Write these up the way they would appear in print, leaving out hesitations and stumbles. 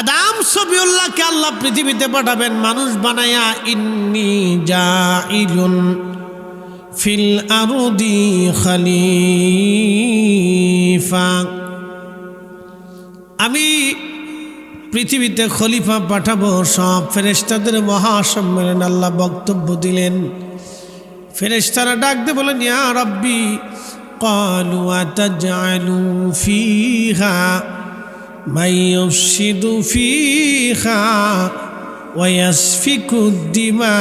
আদম সফিউল্লাহকে আল্লাহ পৃথিবীতে পাঠাবেন মানুষ বানায়া, ইন্নী জাইলুন ফিল আরদি খলিফা, আমি পৃথিবীতে খলিফা পাঠাবো। সব ফেরেশতাদের মহাসম্মেলনে আল্লাহ বক্তব্য দিলেন। ফেরেশতারা ডাক দিয়ে বলেন, ইয়া রাব্বি ক্বালু আতাজআলু ফীহা মান ইউফসিদু ফীহা ওয়া ইয়াসফিকু দিমা,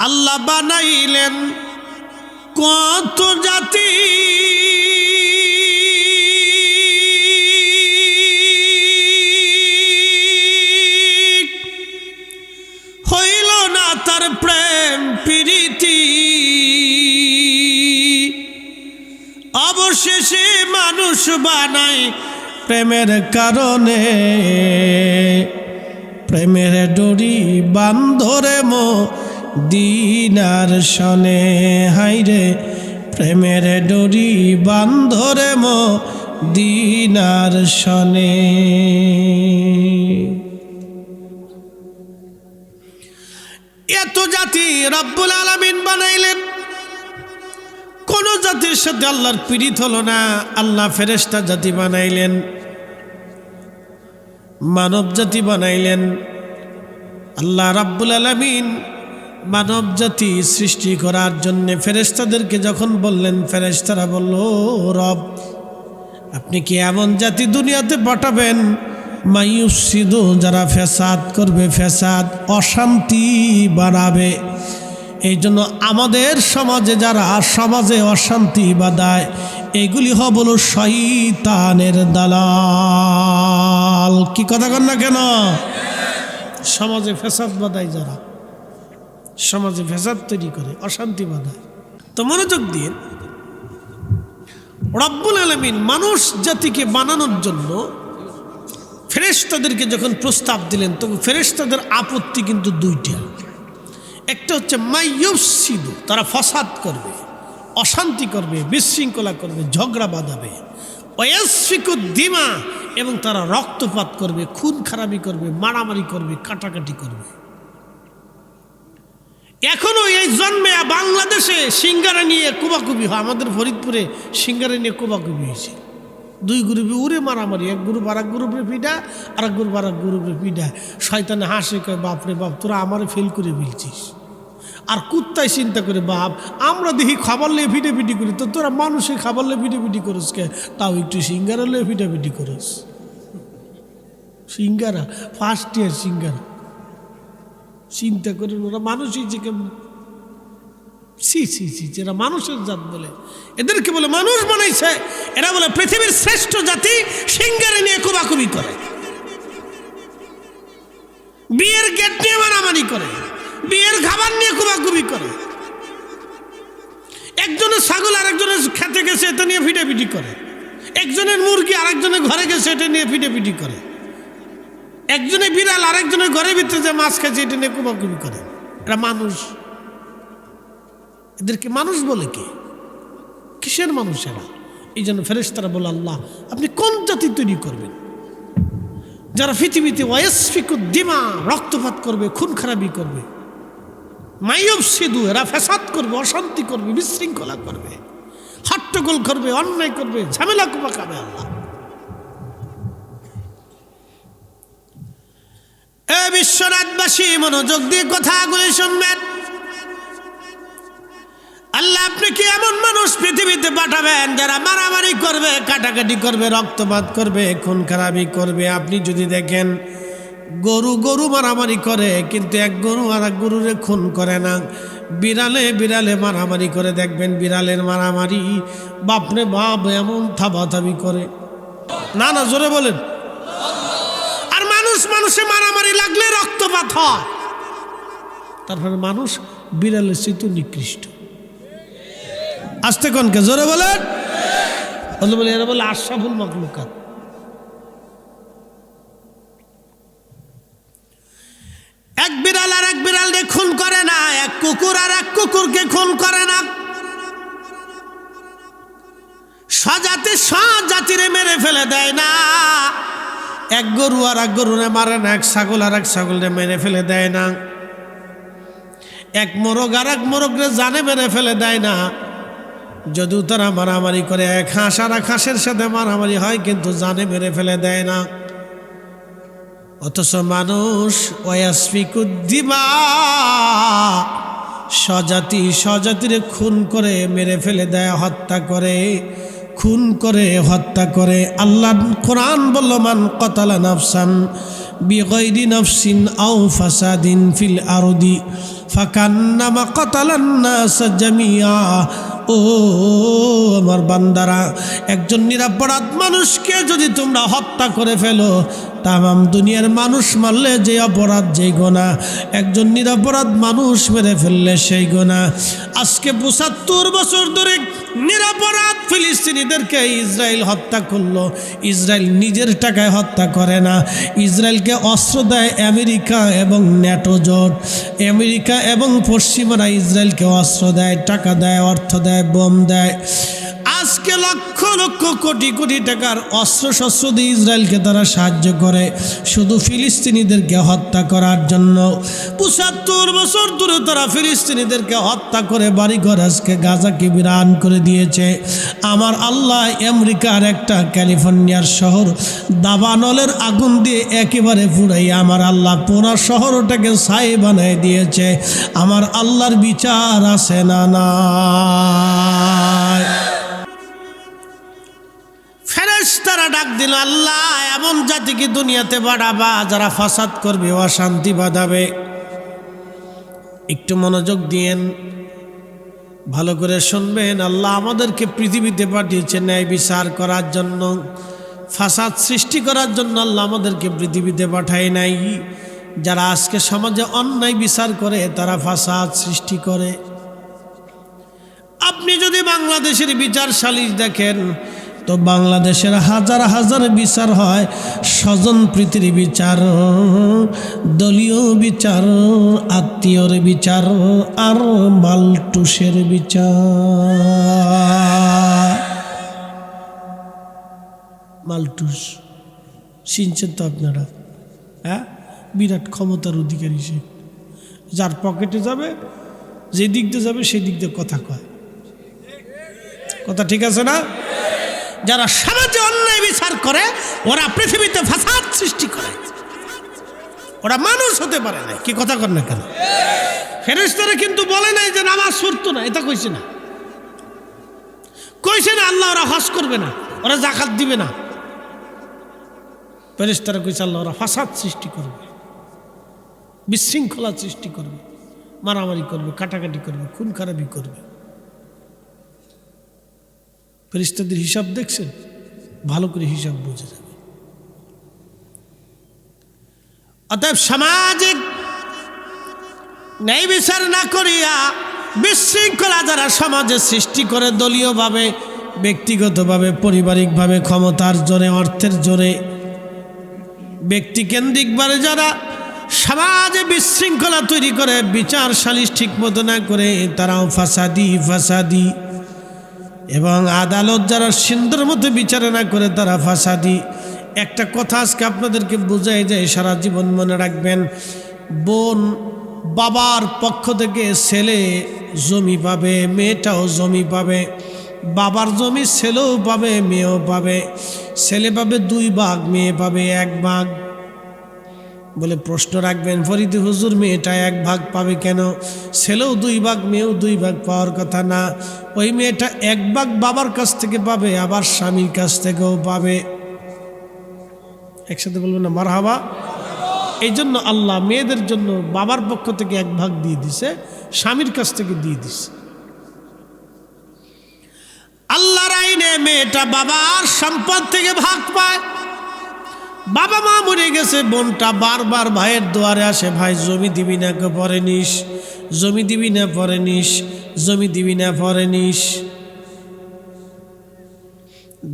আল্লাহ বানাইলেন কত জাতি, হইল না তার প্রেম প্রীতি, অবশেষে মানুষ বানায় প্রেমের কারণে, প্রেমের ডোরি বান্ধরে মদিনার শনে, হাইরে প্রেমের ডোরি বান্ধরে মদিনার শনে। এত জাতি রব্বুল আলামিন বানাইলেন, কোন জাতির সাথে আল্লাহর পীড়িত হলো না। আল্লাহ ফেরেশতা জাতি বানাইলেন, মানব জাতি বানাইলেন। আল্লাহ রাব্বুল আলামিন মানব জাতি সৃষ্টি করার জন্য ফেরেশতাদেরকে যখন বললেন, ফেরেশতারা বলল, রব আপনি কি এমন জাতি দুনিয়াতে পাঠাবেন মাইয়ুফসিদু, যারা ফ্যাসাদ করবে, ফ্যাসাদ অশান্তি বাড়াবে। এই জন্য আমাদের সমাজে যারা সমাজে অশান্তি বাঁধায়, এগুলি হলো শয়তানের দালাল। কি কথা কন না কেন? সমাজে ফ্যাসাদ বাঁধায়, যারা সমাজে ফ্যাসাদ তৈরি করে, অশান্তি বাঁধায়। তো মনোযোগ দিয়ে, রব্বুল আলামিন মানুষ জাতিকে বানানোর জন্য ফেরেশতাদেরকে যখন প্রস্তাব দিলেন, তখন ফেরেশতাদের আপত্তি কিন্তু দুইটা। একটা হচ্ছে মাইয়ুফসিদু, তারা ফসাদ করবে, অশান্তি করবে, বিশৃঙ্খলা করবে, ঝগড়া বাঁধাবে। ওয়াসফিকু দিমা, এবং তারা রক্তপাত করবে, খুন খারাপি করবে, মারামারি করবে, কাটাকাটি করবে। এখনো এই জন্মে বাংলাদেশে সিঙ্গারা নিয়ে কোবাকুবি হয়। আমাদের ফরিদপুরে সিঙ্গারা নিয়ে কোবাকুবি হয়েছে। দুই গ্রুপে উড়ে মারামারি, এক গ্রুপ আর এক গ্রুপে পিঠা, আর এক গ্রুপ আর এক গ্রুপে পিঠা। শয়তানে হাসে, কয় বাপরে বাপ, তোরা আমারে ফেল করে ফেলছিস। আর কুত্তায় চিন্তা করে, বাপ আমরা দেখি খাবার লেয়ে ফিটাফিটি করি, তো তোরা মানুষে খাবার লেয়ে ফিটাফিটি করিস কে? তাও একটু সিঙ্গারা লেয়ে ফিটাফিটি করিস। সিঙ্গারা ফার্স্ট ইয়ার সিঙ্গারা, চিন্তা করেন ওরা মানুষই যে কেমন। সি সি সি, এরা মানুষের জাত বলে, এদেরকে বলে মানুষ বানাইছে। এরা বলে পৃথিবীর শ্রেষ্ঠ জাতি, সিঙ্গারে নিয়ে কোবাকুবি করে, বিয়ের গেট নিয়ে মারামারি করে, বিয়ের খাবার নিয়ে কোবাকুবি করে। একজনের ছাগল আরেকজনের খেতে গেছে, এটা নিয়ে ফিটাফিটি করে। একজনের মুরগি আরেকজনের ঘরে গেছে, এটা নিয়ে ফিটাফিটি করে। একজনে বিড়াল আরেকজনের ঘরের ভিতরে যে মাছ খাচ্ছে, এটা নিয়ে কোবাকুবি করে। এরা মানুষ। এদেরকে মানুষ বলে কে? কিসের মানুষ এরা? এই জন্য ফেরেশতারা বলে, আল্লাহ আপনি কোন জাতি তৈরি করবেন যারা পৃথিবীতে ওয়াসফিকু দিমা, রক্তপাত করবে, খুন খারাপি করবে। মাইয়ুফসিদু, এরা ফ্যাসাদ করবে, অশান্তি করবে, বিশৃঙ্খলা করবে, হট্টগোল করবে, অন্যায় করবে, ঝামেলা পাকাবে। আল্লাহ এ বিশ্বনাথবাসী মনোযোগ দিয়ে কথাগুলি শুনবেন। আল্লাহ আপনি কি এমন মানুষ পৃথিবীতে পাঠাবেন যারা মারামারি করবে, কাটাকাটি করবে, রক্তপাত করবে, খুন খারাপি করবে? আপনি যদি দেখেন গরু গরু মারামারি করে, কিন্তু এক গরু আর এক গরুরে খুন করে না। বিড়ালে বিড়ালে মারামারি করে, দেখবেন বিড়ালের মারামারি বাপরে বাপ এমন থাবাথাবি করে। না না, জোরে বলেন। আর মানুষ মানুষে মারামারি লাগলে রক্তপাত হয়। তারপরে মানুষ বিড়ালের চেয়ে নিকৃষ্ট। আস্তে কনকে, জোরে বলেন। বলে এরা বলে আশরাফুল মাখলুকাত। এক বিড়াল আর এক বিড়াল খুন করে না, এক কুকুর আর এক কুকুর স্বজাতি স্বজাতিরে মেরে ফেলে দেয় না, এক গরু আর এক গরুরে মারে না, এক ছাগল আর এক ছাগলরে মেরে ফেলে দেয় না, এক মোরগ আর এক মোরগরে জানে মেরে ফেলে দেয় না। যদিও তারা মারামারি করে, এক হাঁস আর এক হাঁসের সাথে মারামারি হয়, কিন্তু জানে মেরে ফেলে দেয় না। অথচ মানুষ ওয়াসফিকুদ্দিমা, স্বজাতি স্বজাতিরে খুন করে মেরে ফেলে দেয়, হত্যা করে, খুন করে, হত্যা করে। আল্লাহ কোরআন বলল, মান কতালা নাফসান বিগাইরি নাফসিন আও ফাসাদিন ফিল আরদি ফাকান্নামা কতালান নাস জামিয়া। ও আমার বান্দারা, একজন নিরপরাধ মানুষকে যদি তোমরা হত্যা করে ফেলো, তামাম দুনিয়ার মানুষ মারলে যে অপরাধ, যেই গোনা, একজন নিরপরাধ মানুষ মেরে ফেললে সেই গোনা। আজকে ৭৫ বছর ধরে নিরপরাধ ফিলিস্তিনিদেরকে ইসরায়েল হত্যা করলো। ইসরায়েল নিজের টাকায় হত্যা করে না, ইসরায়েলকে অস্ত্র দেয় আমেরিকা এবং ন্যাটো জোট। আমেরিকা এবং পশ্চিমারা ইসরায়েলকে অস্ত্র দেয়, টাকা দেয়, অর্থ দেয়, বোম দেয়। আজকে লক্ষ লক্ষ কোটি কোটি টাকার অস্ত্র শস্ত্র দিয়ে ইসরায়েলকে তারা সাহায্য করে শুধু ফিলিস্তিনিদেরকে হত্যা করার জন্য। ৭৫ বছর ধরে তারা ফিলিস্তিনিদেরকে হত্যা করে বাড়িঘর আজকে গাজাকে বিরান করে দিয়েছে। আমার আল্লাহ আমেরিকার একটা ক্যালিফোর্নিয়ার শহর দাবানলের আগুন দিয়ে একেবারে পুরাই আমার আল্লাহ পুরা শহরটাকে ছাই বানিয়ে দিয়েছে। আমার আল্লাহর বিচার আছে না নাই? ফেরেশতারা ডাক দিল, আল্লাহ এমন জাতিকে দুনিয়াতে বাড়াবা যারা ফাসাদ করবে, অশান্তি বাঁধাবে। একটু মনোযোগ দিয়েন, ভালো করে শুনবেন। আল্লাহ আমাদেরকে পৃথিবীতে পাঠিয়েছেন ন্যায় বিচার করার জন্য, ফাসাদ সৃষ্টি করার জন্য আল্লাহ আমাদেরকে পৃথিবীতে পাঠায় নাই। যারা আজকে সমাজে অন্যায় বিচার করে তারা ফাসাদ সৃষ্টি করে। আপনি যদি বাংলাদেশের বিচার সালিশ দেখেন তো বাংলাদেশের হাজার হাজার বিচার হয় স্বজন প্রীতির বিচার, দলীয় বিচার, আত্মীয়র বিচার, আর মালটুসের বিচার। মালটুস শুনছেন তো আপনারা? হ্যাঁ, বিরাট ক্ষমতার অধিকারী সে, যার পকেটে যাবে, যে দিক দিয়ে যাবে সেই দিক দিয়ে কথা কয়। কথা ঠিক আছে না? যারা সমাজে অন্যায় বিচার করে ওরা পৃথিবীতে ফাসাদ সৃষ্টি করে, ওরা মানুষ হতে পারে না। কি কথা কর না কেন? ফেরেশতারা কিন্তু বলে নাই যে নামাজ পড়তো না, এটা কইছে না। কইছে না আল্লাহ ওরা হজ করবে না, ওরা যাকাত দিবে না। ফেরেশতারা কইছে আল্লাহ ওরা ফাসাদ সৃষ্টি করবে, বিশৃঙ্খলা সৃষ্টি করবে, মারামারি করবে, কাটাকাটি করবে, খুন খারাপি করবে। ফেরেশতাদের হিসাব দেখছেন? ভালো করে হিসাব বুঝে যাবে। অতএব সামাজিক ন্যায় বিচার না করিয়া বিশৃঙ্খলা যারা সমাজে সৃষ্টি করে, দলীয়ভাবে, ব্যক্তিগতভাবে, পারিবারিকভাবে, ক্ষমতার জোরে, অর্থের জোরে, ব্যক্তিকেন্দ্রিকভাবে যারা সমাজে বিশৃঙ্খলা তৈরি করে, বিচার সালিশ ঠিক মতো না করে, তারাও ফাসাদি। এবং আদালত যারা সুন্দর মতো বিচার না করে তারা ফাসাদি। একটা কথা আজকে আপনাদেরকে বোঝাই যায়, সারা জীবন মনে রাখবেন। বোন বাবার পক্ষ থেকে ছেলে জমি পাবে, মেয়েটাও জমি পাবে। বাবার জমি ছেলেও পাবে, মেয়েও পাবে। ছেলে পাবে 2 ভাগ, মেয়ে পাবে 1 ভাগ। বলে প্রশ্ন রাখবেন, ফরিদি হুজুর মেয়েটা 1 ভাগ পাবে কেন? ছেলেও 2 ভাগ, মেয়েও 2 ভাগ পাওয়ার কথা না। ওই মেয়েটা 1 ভাগ বাবার কাছ থেকে পাবে, আবার স্বামীর কাছ থেকেও পাবে। একসাথে বলবেন না মারহাবা? এই জন্য আল্লাহ মেয়েদের জন্য বাবার পক্ষ থেকে 1 ভাগ দিয়ে দিছে, স্বামীর কাছ থেকে দিয়ে দিছে। আল্লাহর আইনে মেয়েটা বাবার সম্পদ থেকে ভাগ পায়। বাবা মা মরে গেছে, বোনটা বারবার ভাইয়ের দুয়ারে আসে, ভাই জমি দিবি না, পরে নিস, জমি দিবি না, পরে নিস, জমি দিবি না, পরে নিস।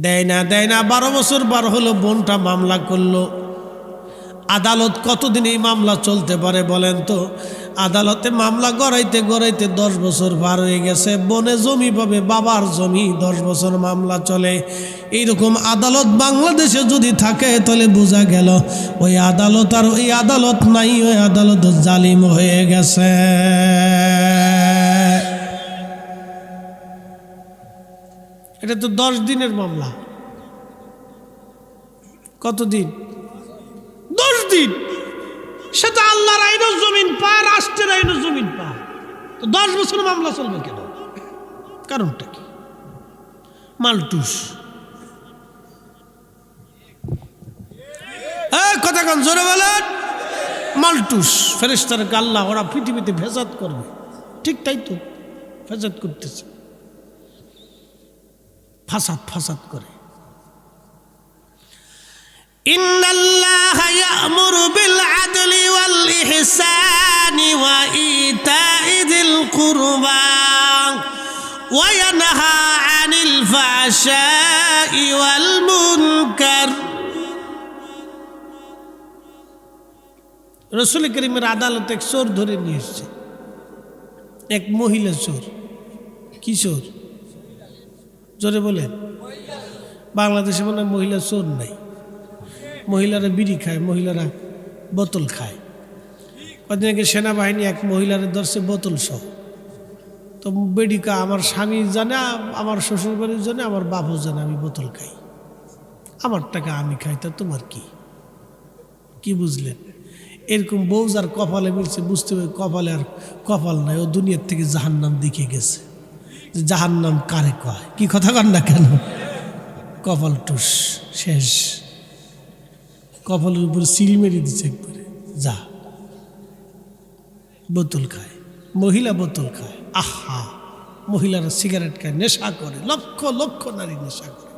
দেয় না 12 বছর বার হলো, বোনটা মামলা করলো। আদালত কতদিন এই মামলা চলতে পারে বলেন তো? আদালতে মামলা গড়াইতে গড়াইতে 10 বছর পার হয়ে গেছে। বনে জমি পাবে, বাবার জমি, 10 বছর মামলা চলে। এইরকম আদালত বাংলাদেশে যদি থাকে তাহলে বোঝা গেল ওই আদালত আর ওই আদালত নাই, ওই আদালত জালিম হয়ে গেছে। এটা তো 10 দিনের মামলা। কতদিন? 10 দিন। সেটা আল্লাহর আইনও জমিন পায়, রাষ্ট্রের আইনও জমিন পায়। তো 10 বছর মামলা চলবে কেন? কারণটা কি? মালটুস কথা কান জোরে বলেন। মালটুস ফেরেশতাদেরকে আল্লাহ ওরা পৃথিবীতে ফেসাদ করবে। ঠিক তাই তো, ফেসাদ করতেছে, ফাসাদ করে। ইন্নাল্লাহা ইয়া'মুরু বিল আদলি ওয়াল ইহসানি ওয়া ইতা'i যিল কুরবা ওয়া ইয়ানহা আনিল ফাহশাই ওয়াল মুনকার। রাসূল করিমের আদালতে এক চোর ধরে নিয়ে এসেছে, এক মহিলা চোর। কি চোর? জোরে বলেন। বাংলাদেশে মনে হয় মহিলা চোর নাই। মহিলারা বিড়ি খায়, মহিলারা বোতল খায়। কদিন আগে সেনাবাহিনী এক মহিলার ধরছে বোতল সহ। তো বেডিকা আমার স্বামী জানে, আমার শ্বশুর বাড়ির জানে, আমার বাবু জানে আমি বোতল খাই, আমার টাকা আমি খাই, তা তোমার কি? কি বুঝলেন? এরকম বউ যার কপালে মিলছে বুঝতে হবে কপালে আর কপাল নাই, ও দুনিয়ার থেকে জাহান্নাম দেখে গেছে। যে জাহান্নাম কারে কয়? কি কথা কন না কেন? কপাল টুস শেষ, কপালের উপর সিল মেরে দিচ্ছে একবারে। যা বোতল খায়, মহিলা বোতল খায়। আহা, মহিলারা সিগারেট খায়, নেশা করে, লক্ষ লক্ষ নারী নেশা করে।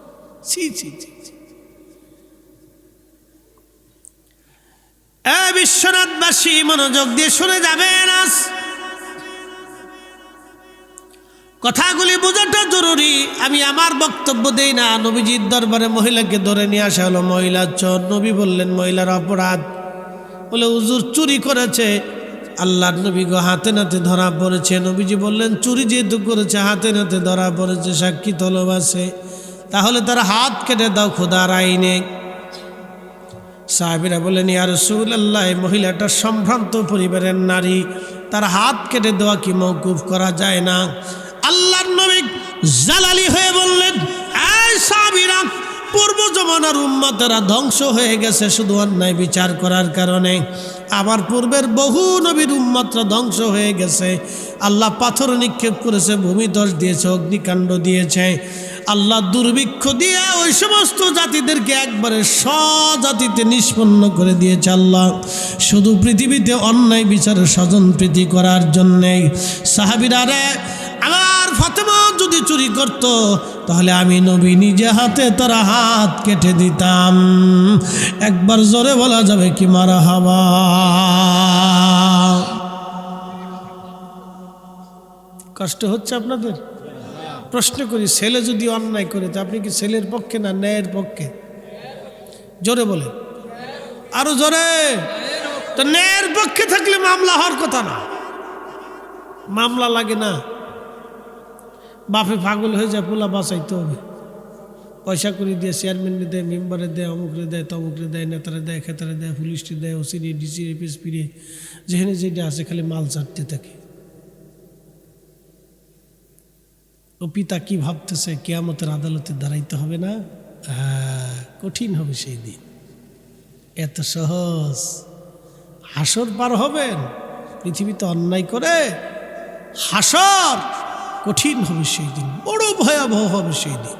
ছি ছি ছি ছি। বিশ্বনাথবাসী মনোযোগ দিয়ে শুনে যাবেন। আজ কথাগুলি বোঝাটা জরুরি। আমি আমার বক্তব্য দেই না। নবীজির দরবারে মহিলাকে ধরে নিয়ে আসা হলো, মহিলা চোর। নবী বললেন মহিলার অপরাধ, বলে হুজুর চুরি করেছে। আল্লাহর নবী গো হাতে নাতে ধরা পড়েছে। নবীজি বললেন চুরি যেহেতু করেছে, হাতে নাতে ধরা পড়েছে, সাক্ষী তলব আছে, তাহলে তার হাত কেটে দাও খোদার আইনে। সাহাবীরা বলেন ইয়া রাসূলুল্লাহ, এই মহিলাটা সম্ভ্রান্ত পরিবারের নারী, তার হাত কেটে দেওয়া কি মওকুফ করা যায় না? আল্লাহর নবী জালালি হয়ে বললেন, এই সাহাবীরা, পূর্ব জমানার উম্মতেরা ধ্বংস হয়ে গেছে শুধু অন্যায় বিচার করার কারণে। আবার পূর্বের বহু নবীর উম্মতরা ধ্বংস হয়ে গেছে। আল্লাহ পাথর নিক্ষেপ করেছে, ভূমিধস দিয়েছে, অগ্নিকাণ্ড দিয়েছে, আল্লাহ দুর্ভিক্ষ দিয়ে ওই সমস্ত জাতিদেরকে একবারে স্বজাতিতে নিষ্পন্ন করে দিয়েছে আল্লাহ, শুধু পৃথিবীতে অন্যায় বিচারে স্বজন প্রীতি করার জন্যে। সাহাবীরা রে, আমার ফাতেমা যদি চুরি করত তাহলে আমি নবী নিজে হাতে তার হাত কেটে দিতাম। একবার জোরে বলা যাবে কি মারহাবা? কষ্ট হচ্ছে আপনাদের? প্রশ্ন করি, ছেলে যদি অন্যায় করে তো আপনি কি ছেলের পক্ষে না ন্যায়ের পক্ষে? জোরে বলে, আরো জোরে। তো ন্যায়ের পক্ষে থাকলে মামলা হওয়ার কথা না। মামলা লাগে না, বাপে পাগল হয়ে যায়, পোলা বাঁচাইতে হবে। পয়সা করে দিয়ে চেয়ারম্যানে দেয়, মেম্বারে দেয়, অমুকরে দেয়, তমুকরে দেয়, নেতারে দেয়, খেতারে দেয়, পুলিশটি দেয়, ওসিডি ডিসি এপিএসপি, যেখানে যেটা আছে খালি মাল চাটতে থাকে। ও পিতা কি ভাবতেছে, কিয়ামতের আদালতে দাঁড়াইতে হবে না? কঠিন হবে সেই দিন। এত সহজ হাসর পার হবেন? পৃথিবীতে অন্যায় করে হাসর কঠিন হবে সেই দিন, বড় ভয়াবহ হবে সেই দিন।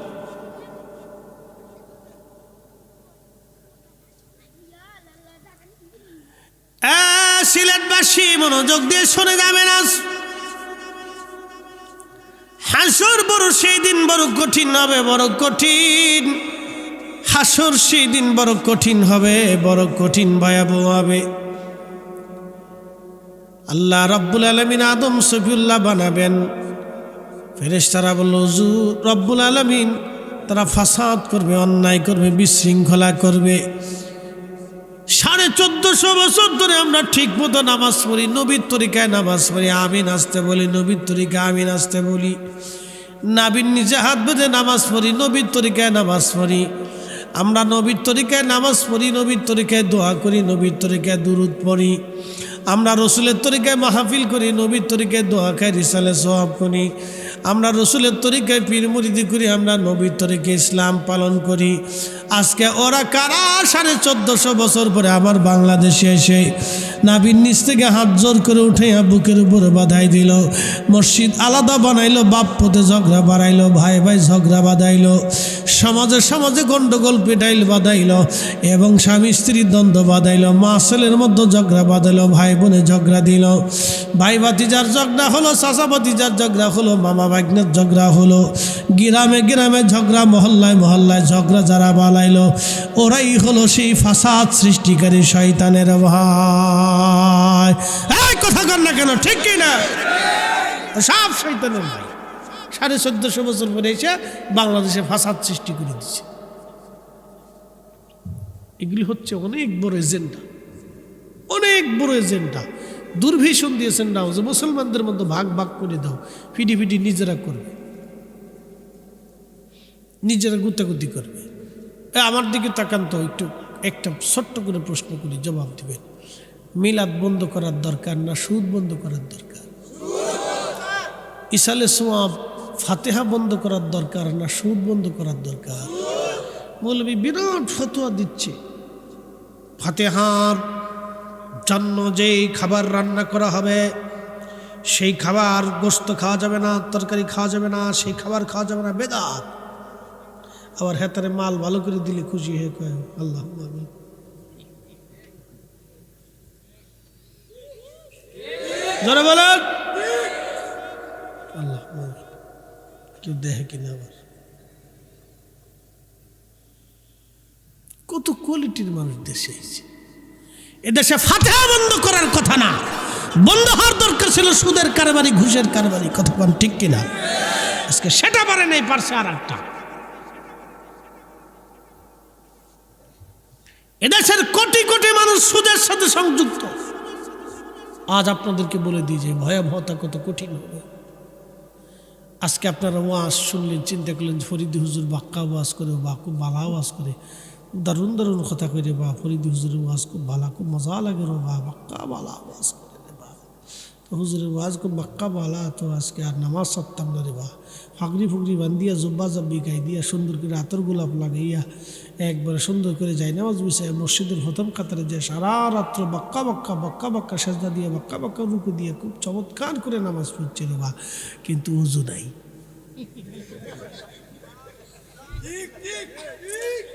সিলেটবাসী মনোযোগ দিয়ে শুনে যাবেন। আজ হাসর বড় সেই দিন বড় কঠিন হবে, বড় কঠিন। হাসর সেই দিন বড় কঠিন হবে, বড় কঠিন ভয়াবহ হবে। আল্লাহ রাব্বুল আলামিন আদম সফিউল্লাহ বানাবেন। ফেরেশতারা বলল হুজুর, রব্বুল আলামিন তারা ফাসাদ করবে, অন্যায় করবে, বিশৃঙ্খলা করবে। 1450 বছর ধরে আমরা ঠিক মতো নামাজ পড়ি, নবীর তরিকায় নামাজ পড়ি, আমিন আসতে বলি, নবীর তরিকায় আমিন আসতে বলি, নাবির নিচে হাত বেঁধে নামাজ পড়ি, নবীর তরিকায় নামাজ পড়ি। আমরা নবীর তরিকায় নামাজ পড়ি, নবীর তরিকায় দোয়া করি, নবীর তরিকায় দুরূদ পড়ি। আমরা রসুলের তরিকায় মাহফিল করি, নবীর তরিকায় দোয়া খাই, রিসালে সওয়াব করি। আমরা রসুলের তরিকায় পীর মুরিদি করি, আমরা নবীর তরিকায় ইসলাম পালন করি। আজকে ওরা কারা 1450 বছর পরে আমার বাংলাদেশে এসে নাবির নিচ থেকে হাত জোর করে উঠে বুকের উপরে বাঁধাই দিল, মসজিদ আলাদা বানাইলো, বাপ পথে ঝগড়া বাড়াইলো, ভাই ভাই ঝগড়া বাঁধাইলো, সমাজে সমাজে গন্ডগোল পিটাইল বাঁধাইলো, এবং স্বামী স্ত্রীর দ্বন্দ্ব বাঁধাইলো, মা ছেলের মধ্যে ঝগড়া বাঁধাইলো, ভাই বোনে ঝগড়া দিল, ভাই ভাতিজার ঝগড়া হলো, চাচা ভাতিজার ঝগড়া হলো, মামা ভাগ্নের ঝগড়া হলো, গ্রামে গ্রামে ঝগড়া, মহল্লায় মহল্লায় ঝগড়া যারা বানাইলো ওরাই হলো সেই ফাসাদ সৃষ্টিকারী শয়তানের ভাই। এই কথা কর না কেন, ঠিক কি না? সব শয়তানের ভাই। 1450 বছর পরে এসে বাংলাদেশে ফাসাদ সৃষ্টি করে দিচ্ছে। এগুলি হচ্ছে অনেক বড় এজেন্ডা, অনেক বড় এজেন্ডা। দুর্ভিশন দিয়েছেন না যে মুসলমানদের মধ্যে ভাগ ভাগ করে দাও, ফিডি ফিডি নিজেরা করবে, নিজেরা গুতাগুতি করবে। আমার দিকে তাকান তো একটু, একটা ছোট্ট করে প্রশ্ন করি, জবাব দিবেন। মিলাদ বন্ধ করার দরকার না সুদ বন্ধ করার দরকার? ইসালে সোয়াব ফাতেহা বন্ধ করার দরকার না সুদ বন্ধ করার দরকার? মৌলবী বিরাট ফতোয়া দিচ্ছে, ফাতেহার জন্য যেই খাবার রান্না করা হবে সেই খাবার, গোশত খাওয়া যাবে না, তরকারি খাওয়া যাবে না, সেই খাবার খাওয়া যাবে না, বেদাত। আবার হেতারে মাল ভালো করে দিলে খুশি হয়ে কয় আল্লাহ আমিন। যারা বলেন আল্লাহ আমিন। কেউ দেখে কিনা? আবার কত কোয়ালিটির মানুষ দেশে এসেছে। এদেশে ফাতেহা বন্ধ করার কথা না, বন্ধ হওয়ার দরকার ছিল সুদের কারবারি, ঘুষের কারবারি। কথা বলেন ঠিক কিনা? আজকে সেটা পারে নাই, পারছে আর একটা। এদেশের কোটি কোটি মানুষ সুদের সাথে সংযুক্ত। আজ আপনাদেরকে বলে দিই যে ভয়াবহতা কত কঠিন হবে। আজকে আপনারা ওয়াজ শুনলেন, চিন্তা করলেন ফরিদি হুজুর বাক্কা ওয়াজ করে বা খুব বালা ওয়াজ করে, দারুণ দারুণ কথা করে, বা ফরিদি হুজুরের ওয়াজ খুব ভালো, খুব মজা লাগে রে, বা বাক্কা বালা ওয়াজ করে রে, বা তো হুজুরের ওয়াজ খুব বাক্কা বালা, তো আজকে আর নামাজ সারতাম না রে, বা ফাগরি ফুগরি বান্ধিয়া জব্বা জব্বি গাই দিয়া সুন্দর করে আতর গোলাপ লাগাইয়া একবারে সুন্দর করে যাই নামাজ বিছায় মসজিদের প্রথম কাতারে যে সারা রাত্র বাক্কা বাক্কা বাক্কা বাক্কা সেজদা দিয়ে বাক্কা বাক্কা রুকু দিয়ে খুব চমৎকার করে নামাজ পড়ছে রে, বা কিন্তু উজু নাই।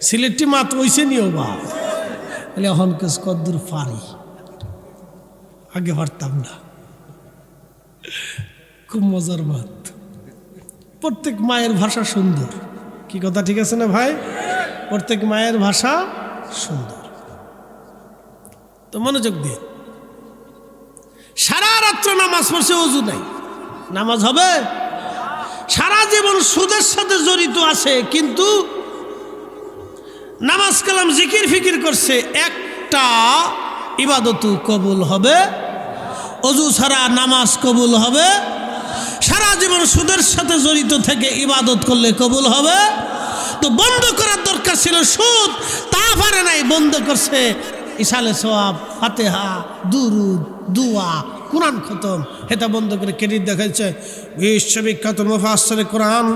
সিলেটটি মাত হইছে নিও বা বলে এখন কেস কদ্দুর পারি, আগে পারতাম না। খুব মজার মাত। প্রত্যেক মায়ের ভাষা সুন্দর, কি কথা ঠিক আছে না ভাই? প্রত্যেক মায়ের ভাষা সুন্দর। তো মনোযোগ দিয়ে সারা রাত্র নামাজ পড়ছে, ওযু নাই, নামাজ হবে? সারা জীবন সুদের সাথে জড়িত আছে, কিন্তু নামাজ কালাম জিকির ফিকির করছে, একটা ইবাদত কবুল হবে? ওযু ছাড়া নামাজ কবুল হবে? সারা জীবন সুদের সাথে জড়িত থেকে ইবাদত করলে কবুল হবে? তো বন্ধ করার দরকার ছিল সুদ, তা পারে নাই, বন্ধ করছে ইসালে সওয়াব, ফাতেহা, দুরুদ, দুয়া, কোরআন খতম, এটা বন্ধ করে ক্রেডিট দেখাচ্ছে বিশ্ববিখ্যাত মুফাসসিরে কোরআন,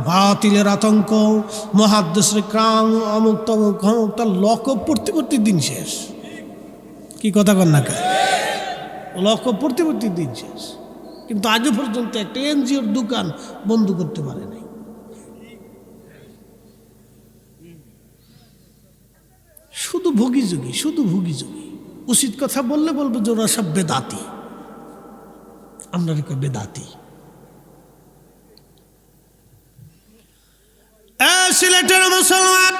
বাতিলের আতঙ্ক, মুহাদ্দিসের কাম, অমুক তমুক অমুক, তার লকব পড়তে পড়তে দিন শেষ। কি কথা কন না, লকব পড়তে পড়তে দিন শেষ। কিন্তু আজও পর্যন্ত একটা এনজিওর দোকান বন্ধ করতে পারে নাই। শুধু ভুগিযোগী, শুধু ভুগিযোগী। উচিত কথা বললে বলবে যে ওরা সব বেদাতি, আমরা বেদাতি। সিলেটের মুসলমান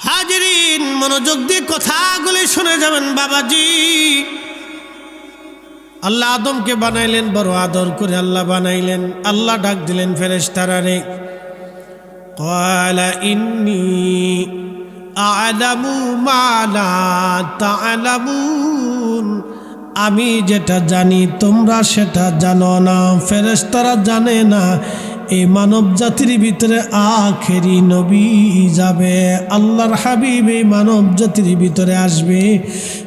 হাজিরিন, মনোযোগ দিয়ে কথাগুলি শুনে যাবেন বাবাজি। আল্লাহ আদমকে বানাইলেন, বড় আদর করে আল্লাহ বানাইলেন। আল্লাহ ডাক দিলেন ফেরেশতারা রে, ক্বালা ইন্নী আ'লামু মা লা তা'লামুন, আমি যেটা জানি তোমরা সেটা জানো না। ফেরেশতারা জানে না এই মানব জাতির ভিতরে আখেরি নবী যাবে, আল্লাহর হাবিব এই মানব জাতির ভিতরে আসবে।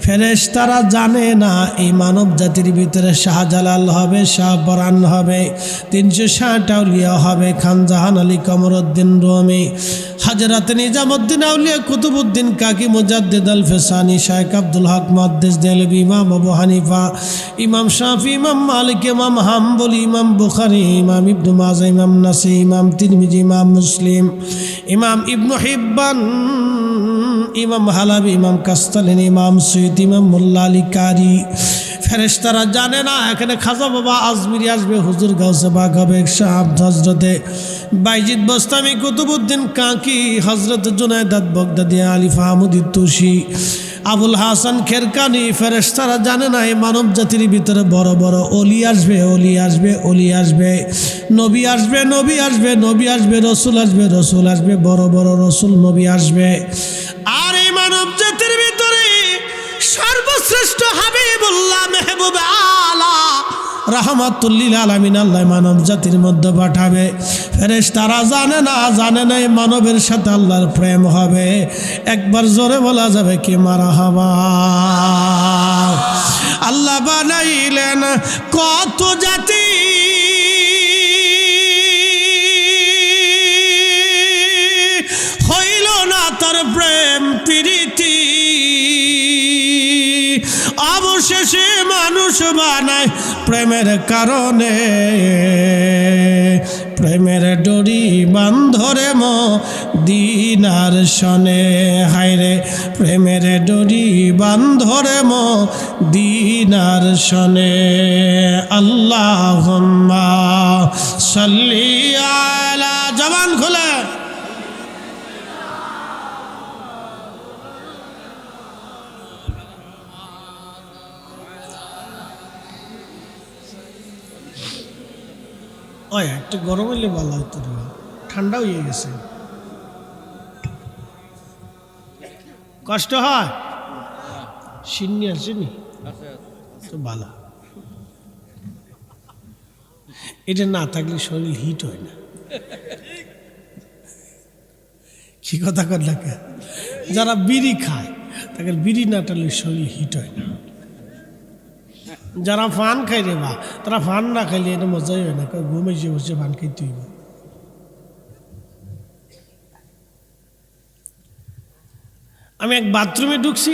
ফেরেশতারা জানে না এই মানব জাতির ভিতরে শাহজালাল হবে, শাহপরান হবে, 360 আউলিয়া হবে, খান জাহান আলী কমরউদ্দিন রুমি, হযরত নিজামুদ্দিন আউলিয়া কুতুবউদ্দিন কাকি, মুজাদ্দিদ আল ফেসানি, শাইখ আব্দুল হক মুহাদ্দিস দেহলভী, ইমাম আবু হানিফা, ইমাম শাফি, ইমাম মালিক, ইমাম হাম্বলি, ইমাম বুখারী, ইমাম ইবনে মাজাহ, ইমাম নাসাই, ইমাম তিরমিজি, ইমাম মুসলিম, ইমাম ইবনে হিব্বান, ইমাম হালাবি, ইমাম কাস্তালানি, ইমাম সুয়ুতি, ইমাম মোল্লা আলী কারি। ফেরেশতারা জানে না এখানে খাজা বাবা আজমিরি আসবে, হুজুর গাউসে বাগ হবে, শাহ হযরতে বাইজিদ বস্তামি, কুতুবউদ্দিন কাকি, হযরত জুনায়দ বগদাদি, আলী ফাহমুদি তুসি, আবুল হাসান খেরকানি। ফেরেশতারা জানে না এই মানব জাতির ভিতরে বড় বড় অলি আসবে, অলি আসবে, অলি আসবে, নবী আসবে, নবী আসবে, নবী আসবে, রসুল আসবে, রসুল আসবে, বড় বড় রসুল নবী আসবে। আর এই মানব জাতির ভিতরে সর্বশ্রেষ্ঠ হাবিবুল্লাহ মেহবুব আলা রাহমাতুল লিল আলামিন আল্লাহ মানব জাতির মধ্যে পাঠাবে। ফেরেশতারা জানে না, জানে না এই মানবের সাথে আল্লাহর প্রেম হবে। একবার জোরে বলা যাবে কি মারহাবা। আল্লাহ বানাইলেন কত জাতি, হইল না তার প্রেম প্রীতি, অবশেষে মানুষ বানায় প্রেমের কারণে। প্রেমের ডরি বান্ধরে মদিনার শনে, হায়রে প্রেমের ডরি বান্ধরে মদিনার শনে। আল্লাহুম্মা সাল্লি আলা, জবান খুলে ওই একটু গরম হইলে ভালো হতো, ঠান্ডা হয়ে গেছে, কষ্ট হয়। সিন্নি আসেনি তো ভালো, এটা না থাকলে শরীর হিট হয় না। কি কথা কর না, যারা বিড়ি খায় তাকে বিড়ি না টানলে শরীর হিট হয় না। যারা ফান খাই রে বা, তারা ফান না খাইলে এটা মজাই হয় না, ঘুমাইছে বসে ফান খাইতে হইব। আমি এক বাথরুমে ঢুকছি,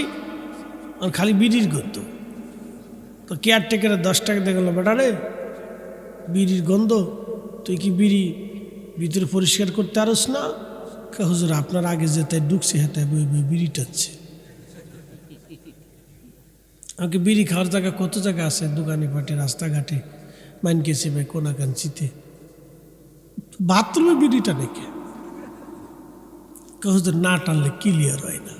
আর খালি বিড়ির গন্ধ। তো কেয়ারটেকারে 10 টাকা দিয়ে গেল, বেটা রে বিড়ির গন্ধ, তুই কি বিড়ি ভিতরে পরিষ্কার করতে পারস না? হুজুর আপনার আগে যেতে ঢুকছি হেঁটে বই বই বিড়ি টানছে। আমাকে বিড়ি খাওয়ার জায়গা কত জায়গা আছে, দোকানে পাটে, রাস্তাঘাটে, মাইনকেছে ভাই কোনাকাঞ্চিতে, বাথরুমে বিড়িটা নাকি হুজুর না টানলে ক্লিয়ার হয় না,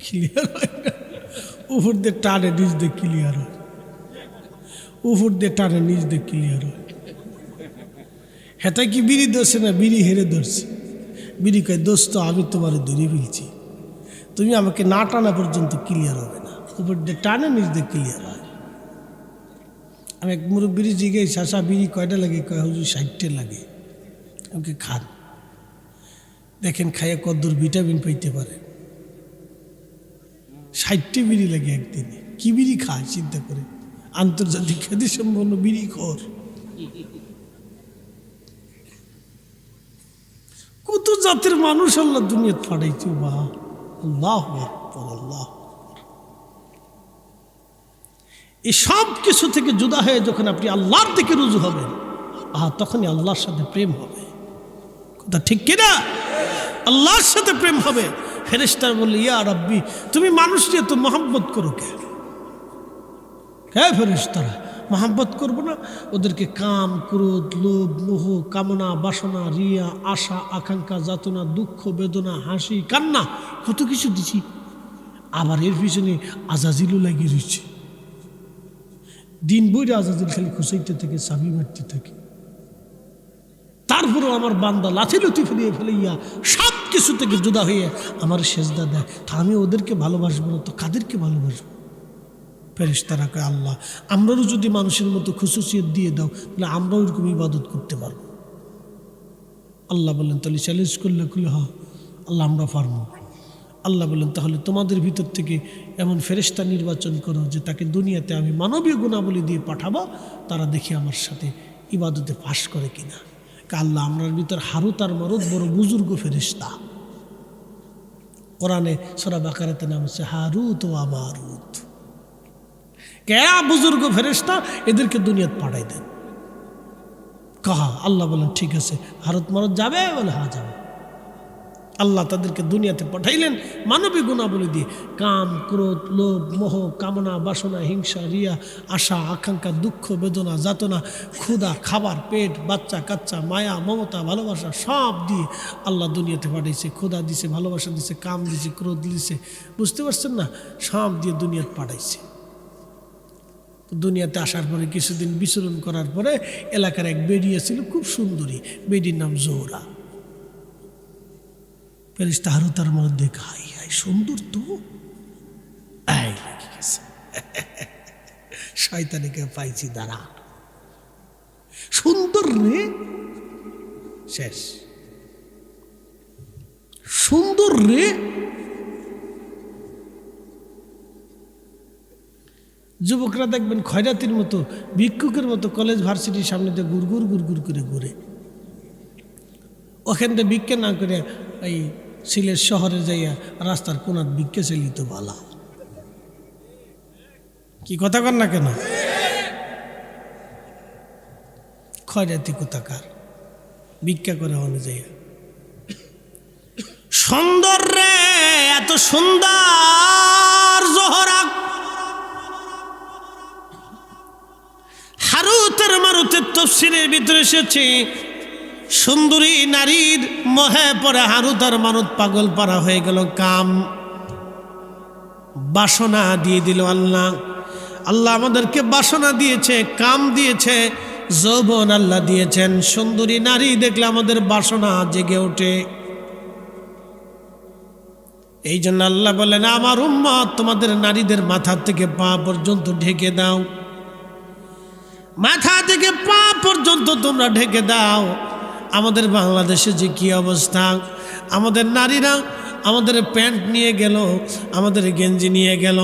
ক্লিয়ার হয় না। উপর দিয়ে টানে নিচ দিয়ে ক্লিয়ার হয়, উপর দিয়ে টানে নিচ দিয়ে ক্লিয়ার হয়। হেঁটাই কি বিড়ি ধরছে না, বিড়ি হেরে ধরছে। বিড়ি কয় দোস্ত আমি তোমার ধরে ফেলছি, তুমি আমাকে না টানা পর্যন্ত ক্লিয়ার হবে না, উপর দিয়ে টানে নিচ দিয়ে ক্লিয়ার হয়। আমি এক মুরব্বির জিজ্ঞেস, শাসা বিড়ি কয়টা লাগে? কয় হুজুর 60টে লাগে। আমাকে খান, দেখেন খাইয়া কদ্দুর ভিটামিন পাইতে পারে। 60টে বিড়ি লাগে একদিনে, কি বিড়ি খায় চিন্তা করে, আন্তর্জাতিক খ্যাতি সম্পন্ন বিড়ি খোর। কত জাতের মানুষ আল্লাহ দুনিয়া ফাটাইছে, বা আল্লাহু আকবার, আল্লাহ। এই সব কিছু থেকে জুদা হয়ে যখন আপনি আল্লাহর দিকে রুজু হবেন, তখনই আল্লাহর সাথে প্রেম হবে। কথা ঠিক কিনা? আল্লাহর সাথে প্রেম হবে। ফেরেশতারা বললে, ইয়া রাব্বি, তুমি মানুষ নিয়ে তো মহব্বত করো কেন? হ্যাঁ ফেরেশতারা মহব্বত করবো না? ওদেরকে কাম, ক্রোধ, লোভ, মোহ, কামনা, বাসনা, রিয়া, আশা, আকাঙ্ক্ষা, যাতনা, দুঃখ, বেদনা, হাসি, কান্না, কত কিছু দিছি। আবার এর পিছনে আজাজিলও লাগিয়ে রয়েছে। দিন বইরে আজাজিল খালি খুঁচাইতে থাকে, চাবি মারতে থাকে। তারপরেও আমার বান্দা লাথি লুথি ফেলিয়ে ফেলাইয়া সব কিছু থেকে জুদা হয়ে আমার সেজদা দেয়, তা আমি ওদেরকে ভালোবাসবো না তো কাদেরকে ভালোবাসবো? ফেরেশতারা কয় আল্লাহ আমরাও যদি মানুষের মতো খুশুসিয়ত দিয়ে দাও তাহলে আমরাও এরকম ইবাদত করতে পারবো। আল্লাহ বললেন তাহলে চ্যালেঞ্জ করলে খুলে হ আল্লাহ আমরা পারবো। আল্লাহ বললেন তাহলে তোমাদের ভিতর থেকে এমন ফেরেশতা নির্বাচন করো যে তাকে দুনিয়াতে আমি মানবীয় গুণাবলী দিয়ে পাঠাবো, তারা দেখি আমার সাথে ইবাদতে পাশ করে কিনা। আল্লাহ আমরার ভিতর হারুত আর মারুত বড় বুজুর্গ ফেরেশতা। কোরআনে সূরা বাকারাতে নাম হচ্ছে হারুত ও মারুত। কেয়া বুজুর্গ ফেরেশতা, এদেরকে দুনিয়াতে পাঠাই দেন। কাহা আল্লাহ বলেন ঠিক আছে, হারুত মারুত যাবে? বলে হ্যাঁ যাবে। আল্লাহ তাদেরকে দুনিয়াতে পাঠাইলেন মানবিক গুণাবলী দিয়ে। কাম, ক্রোধ, লোভ, মোহ, কামনা, বাসনা, হিংসা, রিয়া, আশা, আকাঙ্ক্ষা, দুঃখ, বেদনা, যাতনা, ক্ষুধা, খাবার, পেট, বাচ্চা কাচ্চা, মায়া, মমতা, ভালোবাসা সব দিয়ে আল্লাহ দুনিয়াতে পাঠাইছে। ক্ষুধা দিছে, ভালোবাসা দিছে, কাম দিছে, ক্রোধ দিছে, বুঝতে পারছেন না? সব দিয়ে দুনিয়াতে পাঠাইছে। দুনিয়াতে আসার পরে কিছুদিন বিচরণ করার পরে এলাকার এক বেড়িয়া ছিল, খুব সুন্দরী বেডির নাম জোহরা। ফেরেশতা হারুতার মধ্যে হাই হাই সুন্দর তো শয়তানিকে পাইছি দাঁড়া, সুন্দর রে, শেষ সুন্দর রে। যুবকরা দেখবেন খয়রাতির মতো, ভিক্ষুকের মতো কলেজ ভার্সিটির সামনে দিয়ে গুড়গুড় গুড়গুড় করে ঘুরে। ওখান থেকে ভিক্ষা না করে এই সিলেট শহরে যাইয়া রাস্তার কোনার ভিক্ষা চালিত ভালা। কি কথা কর না কেন? খয়রাতি কোথাকার ভিক্ষা করে হলে যাইয়া। সুন্দর রে, এত সুন্দর জোহরা। হারুতের মারুতের তাফসীরের ভিতরে এসেছে সুন্দরী নারীর মোহে পরে হারুত আর মারুত পাগল পারা হয়ে গেল। কাম বাসনা দিয়ে দিল আল্লাহ। আল্লাহ আমাদেরকে বাসনা দিয়েছে, কাম দিয়েছে, যৌবন আল্লাহ দিয়েছেন। সুন্দরী নারী দেখলে আমাদের বাসনা জেগে ওঠে। এই জন্য আল্লাহ বলেন আমার উম্মত তোমাদের নারীদের মাথা থেকে পা পর্যন্ত ঢেকে দাও, মাথা থেকে পা পর্যন্ত তোমরা ঢেকে দাও। আমাদের বাংলাদেশে যে কি অবস্থা, আমাদের নারীরা আমাদের প্যান্ট নিয়ে গেল, আমাদের গেঞ্জি নিয়ে গেল,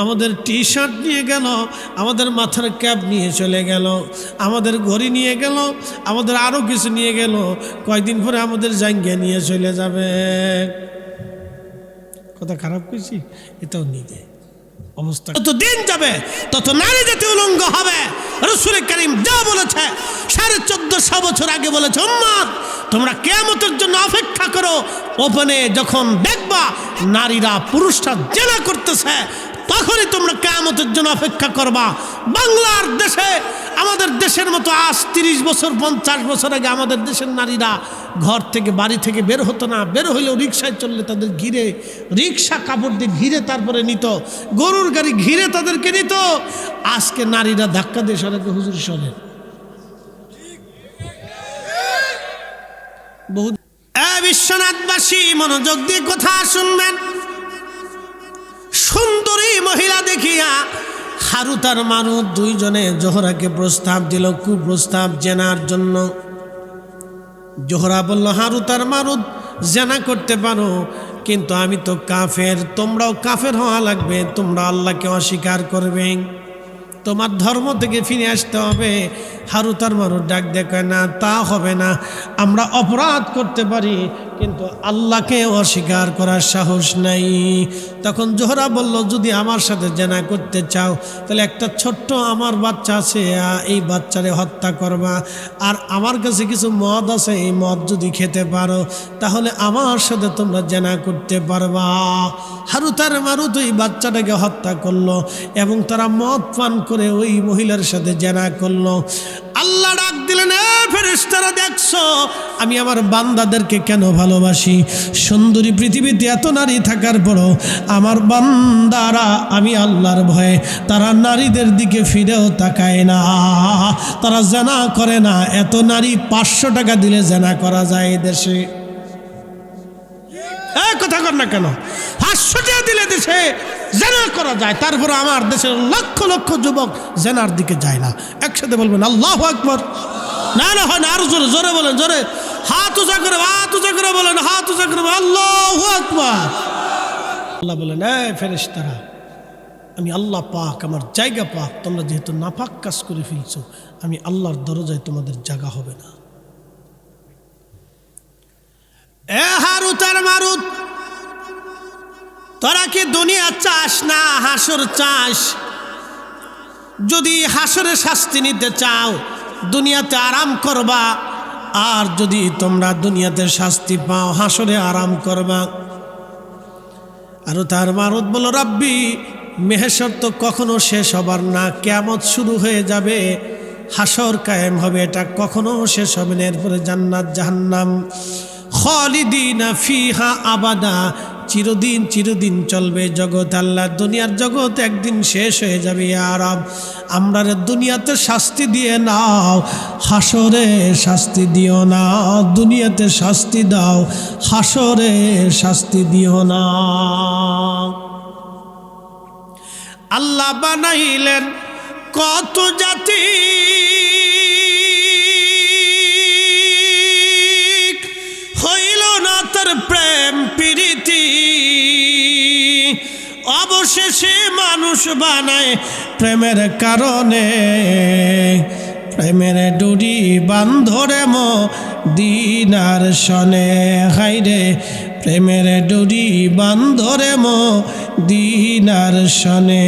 আমাদের টি শার্ট নিয়ে গেল, আমাদের মাথার ক্যাপ নিয়ে চলে গেল, আমাদের ঘড়ি নিয়ে গেল, আমাদের আরও কিছু নিয়ে গেল। কয়েকদিন পরে আমাদের জাঙ্গিয়া নিয়ে চলে যাবে। কথা খারাপ কইছি? এটাও নিজে অবস্থা। তত দিন যাবে তত নারী জাতি উলঙ্গ হবে। রাসূল কারীম যা বলেছে 1450 বছর আগে বলেছে, উম্মত তোমরা কিয়ামতের জন্য অপেক্ষা করো। ওপেনে যখন দেখবা নারীরা পুরুষরা জেনা করতেছে, তখনই তোমরা কিয়ামতের জন্য অপেক্ষা করবা। বাংলার দেশে আমাদের দেশের মতো আজ 30 বছর 50 বছর আগে আমাদের দেশের নারীরা ঘর থেকে বাড়ি থেকে বের হতো না। বের হইলেও রিক্সায় চললে তাদের ঘিরে, রিক্সা কাপড় দিয়ে ঘিরে তারপরে নিত, গরুর গাড়ি ঘিরে তাদেরকে নিত। আজকে নারীরা ধাক্কা দিয়ে সরাকে হুজুর সরেন। বহু বিশ্বনাথবাসী মনোযোগ দিয়ে কথা শুনবেন। সুন্দরী মহিলা দেখিয়া হারুত আর মারুত দুইজনে জোহরাকে প্রস্তাব দিল, কুপ্রস্তাব জেনার জন্য। জোহরা বলল হারুত আর মারুত জেনা করতে পারো, কিন্তু আমি তো কাফের, তোমরাও কাফের হওয়া লাগবে, তোমরা আল্লাহকে অস্বীকার করবে, তোমার ধর্ম থেকে ফিরে আসতে হবে। হারুত আর মারুত ডাক দেখে না, তা হবে না। আমরা অপরাধ করতে পারি কিন্তু আল্লাহকে অস্বীকার করার সাহস নাই। তখন জোহরা বলল যদি আমার সাথে জেনা করতে চাও তাহলে একটা ছোট্ট আমার বাচ্চা আছে, এই বাচ্চারে হত্যা করবা। আর আমার কাছে কিছু মদ আছে, এই মদ যদি খেতে পারো তাহলে আমার সাথে তোমরা জেনা করতে পারবা। হারুত আর মারুত ওই বাচ্চাটাকে হত্যা করলো এবং তারা মদ পান করে ওই মহিলার সাথে জেনা করলো। আল্লাহ ডাক দিলেন, ফেরেশতারা দেখছো আমি আমার বান্দাদেরকে কেন ভালোবাসি। সুন্দরী পৃথিবীতে এত নারী থাকার পরও আমার বান্দারা আমি আল্লাহর ভয়ে তারা নারীদের দিকে ফিরেও তাকায় না, তারা জেনা করে না। এত নারী 500 টাকা দিলে জেনা করা যায় দেশে। কথা কর না কেন? 500 টাকা দিলে দেশে জেনা করা যায়, তারপর আমার দেশের লক্ষ লক্ষ যুবক জেনার দিকে যায় না। একসাথে বলবেন আল্লাহু আকবার। না না হয় না, আরো জোরে জোরে বলেন, জোরে হাত উঁচা করে বলেন, হাত উঁচা করে আল্লাহু আকবার। আল্লাহ বলেন, এই ফেরেশতারা আমি আল্লাহ পাক, আমার জায়গা পাক, তোমরা যেহেতু নাপাক কাজ করে ফেলছো আমি আল্লাহর দরজায় তোমাদের জায়গা হবে না। এ হারুত আর মারুত, তোরা কি দুনিয়া চাস না হাসর চাস? যদি হাসরে শাস্তি নিতে চাও দুনিয়াতে আরাম করবা, আর যদি তোমরা দুনিয়াতে শাস্তি পাও হাসরে আরাম করবা। আর তার মারুত বলো, রাব্বি মেহেশর তো কখনো শেষ হবার না, কিয়ামত শুরু হয়ে যাবে, হাসর কায়েম হবে, এটা কখনো শেষ হবে না। এরপরে জান্নাত জাহান্নাম, খালিদিনা ফিহা আবাদা, চিরদিন চিরদিন চলবে জগৎ। আল্লাহ দুনিয়ার জগৎ একদিন শেষ হয়ে যাবে। আর আমরা দুনিয়াতে শাস্তি দিয়ে নাও, হাসরে শাস্তি দিও না। দুনিয়াতে শাস্তি দাও, হাসরে শাস্তি দিও না। আল্লাহ বানাইলেন কত জাতি, হইল না তার প্রেম প্রীতি, অবশেষে মানুষ বানায় প্রেমের কারণে। প্রেমের ডুরি বান্ধরে মদিনার সনে, হাইরে প্রেমের ডুরি বান্ধরে মদিনার সনে।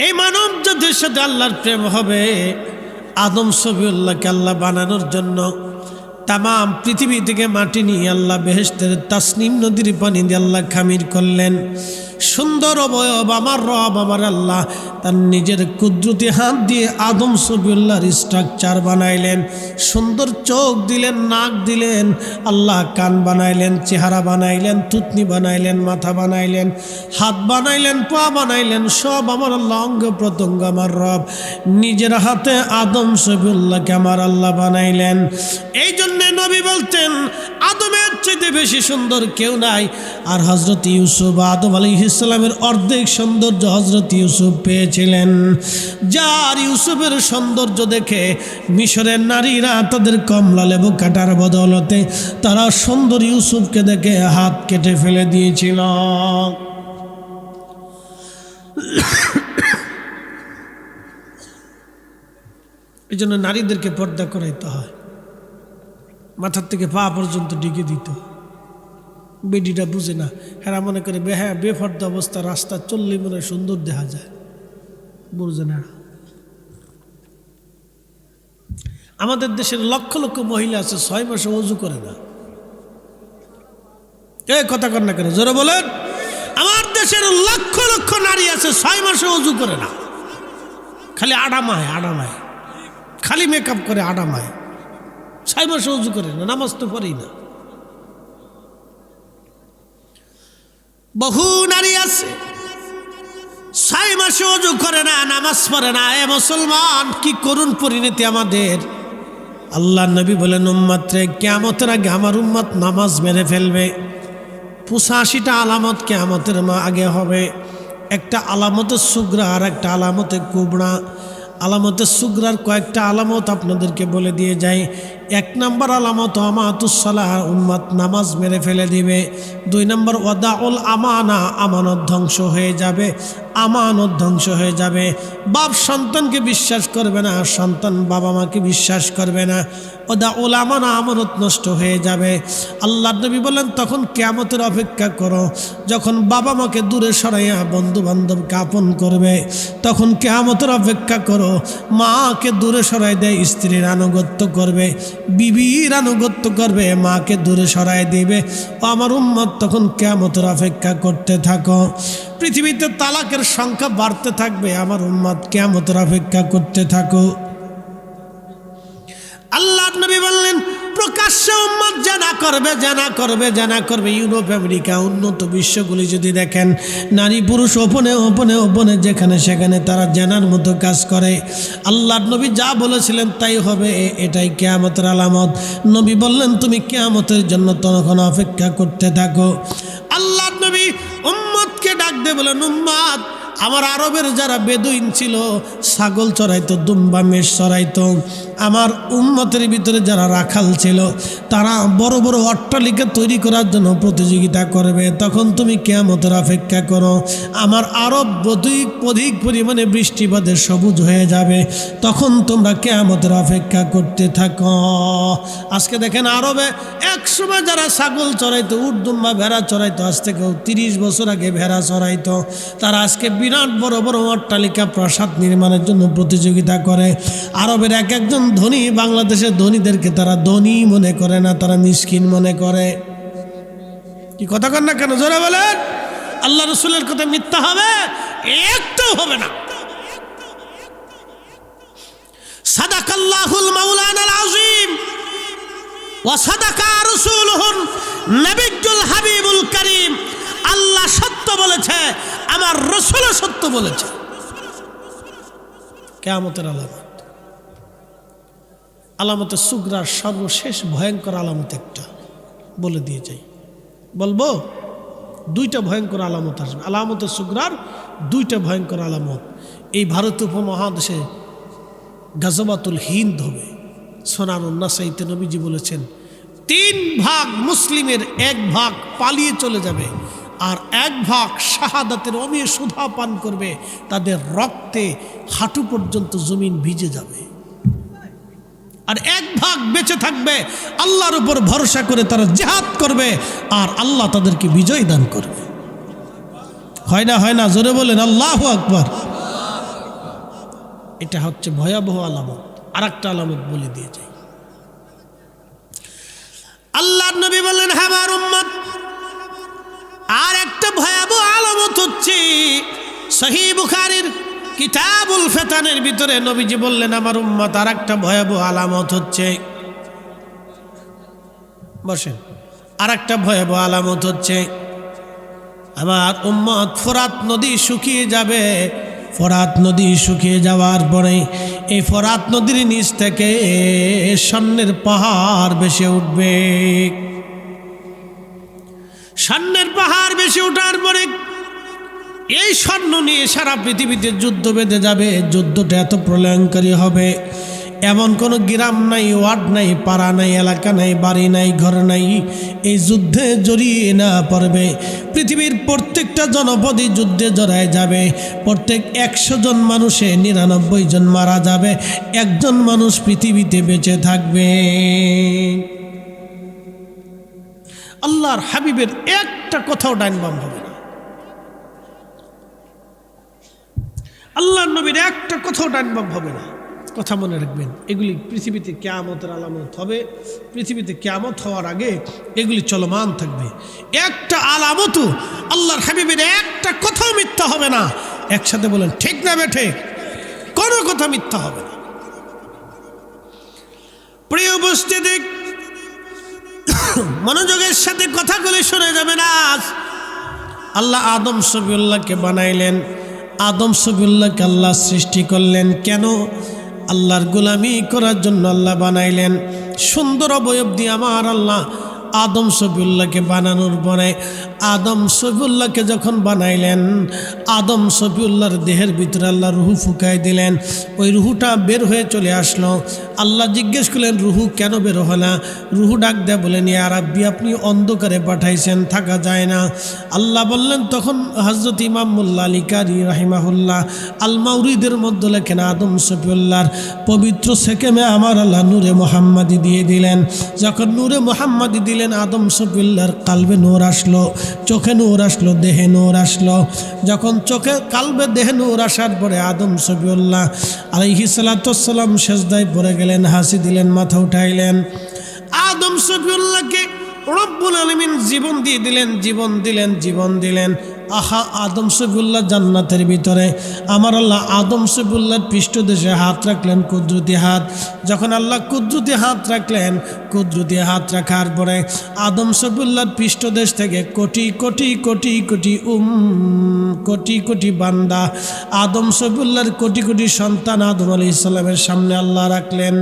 এই মানব জাতির সাথে আল্লাহর প্রেম হবে। আদম সফিউল্লাহকে আল্লাহ বানানোর জন্য তামাম পৃথিবী থেকে মাটি নিয়ে আল্লাহ বেহেশতের তাসনিম নদীর পানি দিয়ে আল্লাহ খামির করলেন। সুন্দর অবয়ব আমার রব আমার আল্লাহ তার নিজের কুদরতি হাত দিয়ে আদম সফিউল্লাহর স্ট্রাকচার বানাইলেন। সুন্দর চোখ দিলেন, নাক দিলেন, আল্লাহ কান বানাইলেন, চেহারা বানাইলেন, থুতনি বানাইলেন, মাথা বানাইলেন, হাত বানাইলেন, পা বানাইলেন, সব আমার আল্লাহ অঙ্গ প্রত্যঙ্গ আমার রব নিজের হাতে আদম সফিউল্লাহকে আমার আল্লাহ বানাইলেন। এই জন্যে নবী বলতেন আদমের চেয়ে বেশি সুন্দর কেউ নাই। আর হযরত ইউসুফ আদম আলাইহিস সালামের অর্ধেক সৌন্দর্য হযরত ইউসুফ পেয়েছিলেন। যার ইউসুফের সৌন্দর্য দেখে মিশরের নারীরা তাদের কমলা লেবু কাটার বদৌলতে তারা সুন্দর ইউসুফকে দেখে হাত কেটে ফেলে দিয়েছিল। এই জন্য নারীদেরকে পর্দা করাইতে হয়, মাথার থেকে পা পর্যন্ত ঢেকে দিত। বেডিটা বুঝে না, হেরা মনে করে হ্যাঁ বেফর্দা অবস্থা, রাস্তা চললে মনে সুন্দর দেখা যায়, বুঝে না। আমাদের দেশের লক্ষ লক্ষ মহিলা আছে 6 মাসে ওযু করে না। এই কথা কর না কেন, জোরে বলেন। আমার দেশের লক্ষ লক্ষ নারী আছে 6 মাসে ওযু করে না, খালি আডামায় আডামায়, খালি মেকআপ করে আডামায়, 6 মাসে ওযু করে না, নামাজ তো পড়েই না। বহু নারী আছে 6 মাসে ওযু করে না, নামাজ পড়ে না। এ মুসলমান, কি করুণ পরিণতি আমাদের। আল্লাহ নবী বলেন উম্মতরে কিয়ামতের আগে আমার উম্মত নামাজ মেরে ফেলবে। 85টা আলামত কিয়ামতের আগে হবে। একটা আলামতে সুগরা আর একটা আলামতে কুবরা। আলামতে সুগরার কয়েকটা আলামত আপনাদেরকে বলে দিয়ে যাই। 1 নম্বর আলামত আমাতুসসালাহ, উম্মত নামাজ মেরে ফেলে দিবে। 2 নম্বর ওয়াদাউল আমানা, আমানত ধ্বংস হয়ে যাবে, আমানত ধ্বংস হয়ে যাবে। বাপ সন্তানকে বিশ্বাস করবে না, সন্তান বাবা মাকে বিশ্বাস করবে না। ওয়াদাউল আমানা, আমানত নষ্ট হয়ে যাবে। আল্লাহর নবী বলেন তখন কিয়ামতের অপেক্ষা করো, যখন বাবা মাকে দূরে সরাইয়া বন্ধু বান্ধবকে আপন করবে, তখন কিয়ামতের অপেক্ষা করো। মাকে দূরে সরাই দেয়, স্ত্রীর আনুগত্য করবে। বিবির আনুগত্য করবে, মাকে দূরে সরাই দিবে। ও আমার উম্মত, তখন কিয়ামতের অপেক্ষা করতে থাকো। পৃথিবীতে তালাকের সংখ্যা বাড়তে থাকবে, আমার উম্মত কিয়ামতের অপেক্ষা করতে থাকো। আল্লাহ নবী বললেন, প্রকাশ্যে উম্মত জানা করবে, জানা করবে, জানা করবে। ইউরোপ, আমেরিকা, উন্নত বিশ্বগুলি যদি দেখেন, নারী পুরুষ ওপনে ওপনে ওপনে যেখানে সেখানে তারা জানার মতো কাজ করে। আল্লাহ নবী যা বলেছিলেন তাই হবে, এটাই কিয়ামতের আলামত। নবী বললেন, তুমি কিয়ামতের জন্য তখন অপেক্ষা করতে থাকো। আল্লাহ নবী উম্মতকে ডাক দিয়ে বলেন, উম্মত, আমার আরবের যারা বেদুইন ছিল, ছাগল চড়াইতো, দুম্বা মেষ চড়াইতো, আমার উম্মতের ভিতরে যারা রাখাল ছিল, তারা বড় বড় অট্টালিকা তৈরি করার জন্য প্রতিযোগিতা করবে। তখন তুমি কিয়ামতের অপেক্ষা করো। আমার আরব অধিক পরিমাণে বৃষ্টিপাতে সবুজ হয়ে যাবে, তখন তোমরা কিয়ামতের অপেক্ষা করতে থাকো। আজকে দেখেন, আরবে একসময় যারা ছাগল চড়াইতো, উট, দুম্বা, ভেড়া চড়াইতো, আজ থেকে 30 বছর আগে ভেড়া চড়াইতো, তারা আজকে বিরাট বড় বড় অট্টালিকা, প্রাসাদ নির্মাণের জন্য প্রতিযোগিতা করে। আরবের এক একজন ধনী, বাংলাদেশের ধনীদেরকে তারা ধনী মনে করে না, তারা মিসকিন মনে করে। কি কথা কন না কেন? জোরে বলেন। আল্লাহ রসুলের কথা মিথ্যা হবে? একটাও হবে না। সাদাকাল্লাহুল মাওলানাল আযীম ওয়া সাদাকা রাসূলুহুন নবিয়্যুল হাবিবুল কারীম। আল্লাহ সত্য বলেছে, আমার রসুলও সত্য বলেছে। কিয়ামতের আলামত, আলামতের সুগরার সর্বশেষ ভয়ঙ্কর আলামত একটা বলে দিয়ে যাই। বলবো, 2টা ভয়ঙ্কর আলামত আসবে। আলামতের সুগরার 2টা ভয়ঙ্কর আলামত। এই ভারত উপমহাদেশে গাজওয়াতুল হিন্দ হবে। সুনানুন নাসাইতে নবীজি বলেছেন, 3 ভাগ মুসলিমের 1 ভাগ পালিয়ে চলে যাবে, আর 1 ভাগ শাহাদাতের অমীয় সুধা পান করবে। তাদের রক্তে হাঁটু পর্যন্ত জমিন ভিজে যাবে। আর 1 ভাগ বেঁচে থাকবে, আল্লাহর উপর ভরসা করে তারা জিহাদ করবে, আর আল্লাহ তাদেরকে বিজয় দান করবে। হয় না? হয় না? জোরে বলেন আল্লাহু আকবার। এটা হচ্ছে ভয়াবহ আলামত। আর একটা আলামত বলে দিয়ে যাই। আল্লাহ নবী বললেন, হ্যাঁ আমার উম্মত, আর একটা ভয়াবহ আলামত হচ্ছে, সহিহ বুখারীর কিতাবুল ফিতানের ভিতরে নবীজি বললেন, আমার উম্মত, আর একটা ভয়াবহ আলামত হচ্ছে, বসেন, আর একটা ভয়াবহ আলামত হচ্ছে, আমার উম্মত, ফোরাত নদী শুকিয়ে যাবে। ফোরাত নদী শুকিয়ে যাওয়ার পরে এই ফোরাত নদীর নিচ থেকে স্বর্ণের পাহাড় ভেসে উঠবে। স্বর্ণের পাহাড় ভেসে ওঠার পরে এই স্বর্ণ নিয়ে সারা পৃথিবীতে যুদ্ধ বেঁধে যাবে। যুদ্ধটা এত প্রলয়ঙ্করী হবে, এমন কোনো গ্রাম নাই, ওয়ার্ড নাই, পাড়া নাই, এলাকা নাই, বাড়ি নাই, ঘর নাই, এই যুদ্ধে জড়িয়ে না পড়বে। পৃথিবীর প্রত্যেকটা জনপদই যুদ্ধে জড়ায় যাবে। প্রত্যেক 100 জন মানুষে 99 জন মারা যাবে, 1 জন মানুষ পৃথিবীতে বেঁচে থাকবে। আল্লাহর হাবিবের একটা কথাও ডাইন বাম হবে না। আল্লাহর নবীর একটা কথাও ডাইন বাম হবে না। কথা মনে রাখবেন, এগুলি পৃথিবীতে কিয়ামতের আলামত হবে। পৃথিবীতে কিয়ামত হওয়ার আগে এগুলি চলমান থাকবে। একটা আলামতও আল্লাহর হাবিবের একটা কথাও মিথ্যা হবে না। একসাথে বলেন ঠিক না বেঠে? কোনো কথা মিথ্যা হবে না। প্রিয় উপস্থিতি, মনোযোগের সাথে কথাগুলি শুনে যাবে না। আল্লাহ আদম সফিউল্লাহকে বানাইলেন। আদম সফিউল্লাহকে আল্লাহ সৃষ্টি করলেন কেন? আল্লাহর গোলামি করার জন্য আল্লাহ বানাইলেন। সুন্দর অবয়ব দিয়ে আমার আল্লাহ আদম সফিউল্লাহকে বানানোর পরে আদম সফিউল্লাহকে যখন বানাইলেন, আদম সফিউল্লাহর দেহের ভিতরে আল্লাহ রুহু ফুকাই দিলেন। ওই রুহুটা বের হয়ে চলে আসলো। আল্লাহ জিজ্ঞেস করলেন, রুহু কেন বের হলো না? রুহু ডাক দেয়া বলেন, ইয়া রাব্বি, আপনি অন্ধকারে পাঠাইছেন, থাকা যায় না। আল্লাহ বললেন, তখন হযরত ইমাম মোল্লা আলী কারি রাহিমাহুল্লাহ আল মাউরিদের মধ্যে লেখেন, আদম সফিউল্লাহর পবিত্র সেকেমে আমার আল্লাহ নূরে মুহাম্মাদি দিয়ে দিলেন। যখন নূরে মুহাম্মাদি দিলেন, আদম সফিউল্লাহর কালবে নূর আসলো। চোখে নূর আসলো, দেহে নূর আসলো। যখন চোখে কালবে দেহে নূর আসার পরে আদম সফিউল্লাহ আলাইহিস সালাতু ওয়াস সালাম সেজদায় পড়ে গেলেন, হাসি দিলেন, মাথা উঠাইলেন। আদম সফিউল্লাহকে রব্বুল আলামিন জীবন দিয়ে দিলেন, জীবন দিলেন। আহা, আদম সফিউল্লাহ জান্নাতের ভিতরে, আমার আল্লাহ আদম সফিউল্লাহর পৃষ্ঠদেশে হাত রাখলেন, কুদরতি হাত। যখন আল্লাহ কুদরতি হাত রাখলেন, কুদরতি হাত রাখার পরে আদম সফিউল্লাহর পৃষ্ঠদেশ থেকে কোটি কোটি কোটি কোটি কোটি কোটি বান্দা, আদম সফিউল্লাহর কোটি কোটি সন্তান আদম আলাইহিস সালামের সামনে আল্লাহ রাখলেন।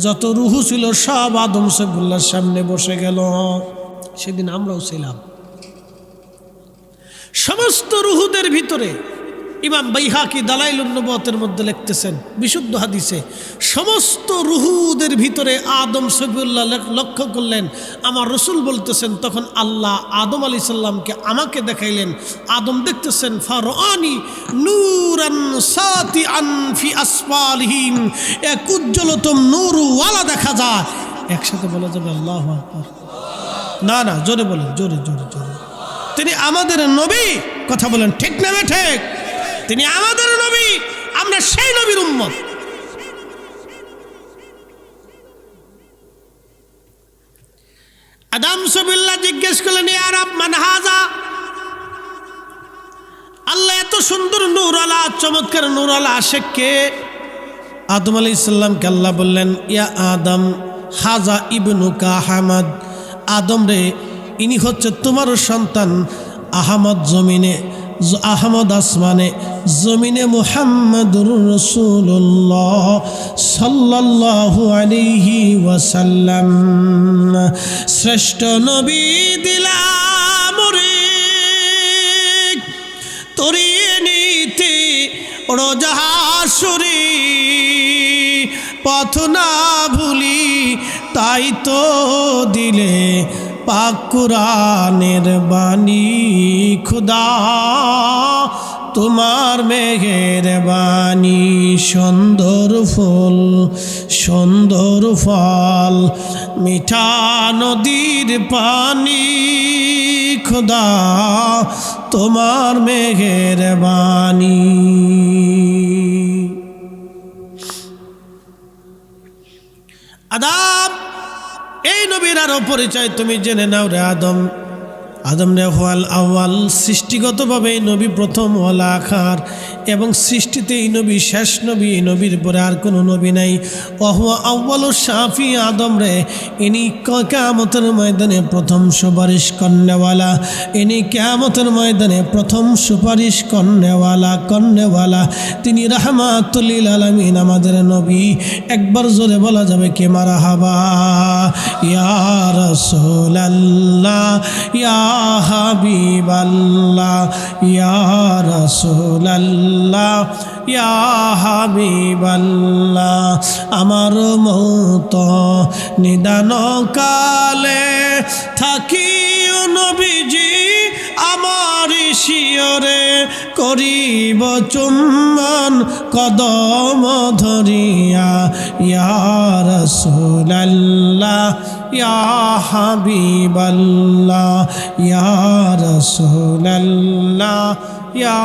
যত রুহু ছিল সব আদম সফিউল্লাহর সামনে বসে গেল। সেদিন আমরাও ছিলাম। সমস্ত রুহুদের ভিতরে ইমাম বাইহাকি দালাইলুন নবুওয়াতের মধ্যে লিখতেছেন বিশুদ্ধ হাদিসে, সমস্ত রুহুদের ভিতরে আদম সফিউল্লাহ লক্ষ্য করলেন। আমার রসুল বলতেছেন, তখন আল্লাহ আদম আলাইহিস সালামকে আমাকে দেখাইলেন। আদম দেখতেছেন ফারআনি নূরান সাতিআন ফি আসফালিহিম, এক উজ্জ্বলতম নূরওয়ালা দেখা যায়। একসাথে বলা যাবে আল্লাহু আকবার? না না, জোরে বলেন, জোরে জোরে জোরে। তিনি আমাদের নবী, কথা বলেন ঠিক না ঠিক? তিনি আমাদের নবী, আমরা সেই নবীর উম্মত। আদম সফিউল্লাহ জিজ্ঞেস করলেন, ইয়া রাব মান হাযা? আল্লাহ এত সুন্দর নূরওয়ালা, চমৎকার নূরওয়ালা আশিক কে? আদম আলাইহিস সালামকে আল্লাহ বললেন, ইয়া আদম হাযা ইবনুকা আহমদ। আদম রে, ইনি হচ্ছে তোমার সন্তান আহমদ। জমিনে আহমদ, আসমানে জমিনে মুহাম্মাদুর রাসূলুল্লাহ সাল্লাল্লাহু আলাইহি ওয়াসাল্লাম। শ্রেষ্ঠ নবী দিলাম রে তরিয়ে নিতে রোজাহাসুরি, পথ না ভুলি তাই তো দিলে পাক কুরআনের বাণী। খুদা তোমার মেহেরবানি, সুন্দর ফুল সুন্দর ফল মিঠা নদীর পানি। খুদা তোমার মেহেরবানি। আদম, এই নবীর আরো পরিচয় তুমি জেনে নাও রে আদম। আদম রে হুয়াল আউয়াল, সৃষ্টিগতভাবে এই নবী প্রথম, ওয়াল আখার, এবং সৃষ্টিতে এই নবী শেষ নবী। এই নবীর পরে আর কোনো নবী নাই। ওহুয়া আউয়ালু শাফি, আদম রে ইনি কিয়ামতের ময়দানে প্রথম সুপারিশ করনেওয়ালা। ইনি কিয়ামতের ময়দানে প্রথম সুপারিশ করনেওয়ালা। তিনি রাহমাতুল লিল আলামিন, আমাদের নবী। একবার জোরে বলা যাবে কি মারহাবা? ইয়া রাসূলুল্লাহ, ইয়া হাবিবাল্লাহ, ইয়া রাসূলুল্লাহ, ইয়া হাবিবাল্লাহ। আমার মৌত নিদান কালে থাকিও নবীজি আমার শিয়রে, করিব চুম্বন কদম ধরিয়া। ইয়া রাসূলুল্লাহ, ইয়া হাবিবাল্লাহ, ইয়া রাসূলুল্লাহ, ইয়া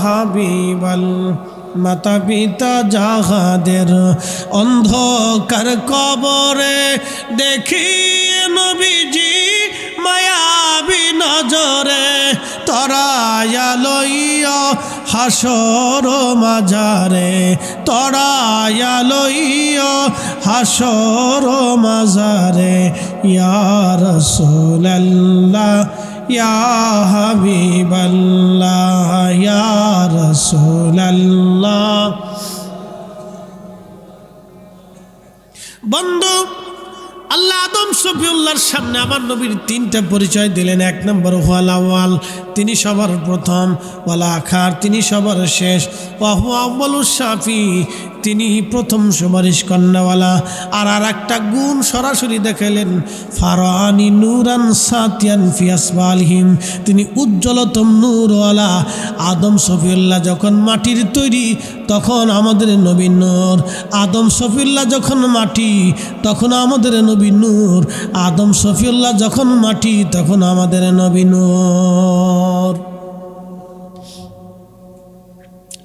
হাবিবাল্লাহ। মাতা পিতা যাহাদের অন্ধকার কবরে, দেখি নবীজি মায়াবী নজরে। তরায়া লইয়া হাসর মাজারে, তরায়া লইয়া হাসর মাজারে। ইয়া রাসূলুল্লাহ, ইয়া হাবিবাল্লাহ, ইয়া রাসূলুল্লাহ। বন্ধু, আল্লাহ আদম শফিউল্লাহর সামনে আমার নবীর তিনটা পরিচয় দিলেন। এক নম্বর হুয়াল আউয়াল, তিনি সবার প্রথম। ওয়াল আখার, তিনি সবার শেষ। ওয়া হুয়া আউয়ালুশ শাফি, তিনি প্রথম সুপারিশ কন্যাওয়ালা। আর একটা গুণ সরাসরি দেখালেন, ফারানি নূরান সাতিয়ান ফি আসবালহিম, তিনি উজ্জ্বলতম নূরওয়ালা। আদম সফিউল্লাহ যখন মাটির তৈরি তখন আমাদের নবী নূর, আদম সফিউল্লাহ যখন মাটি তখন আমাদের নবী নূর, আদম সফিউল্লাহ যখন মাটি তখন আমাদের নবী নূর।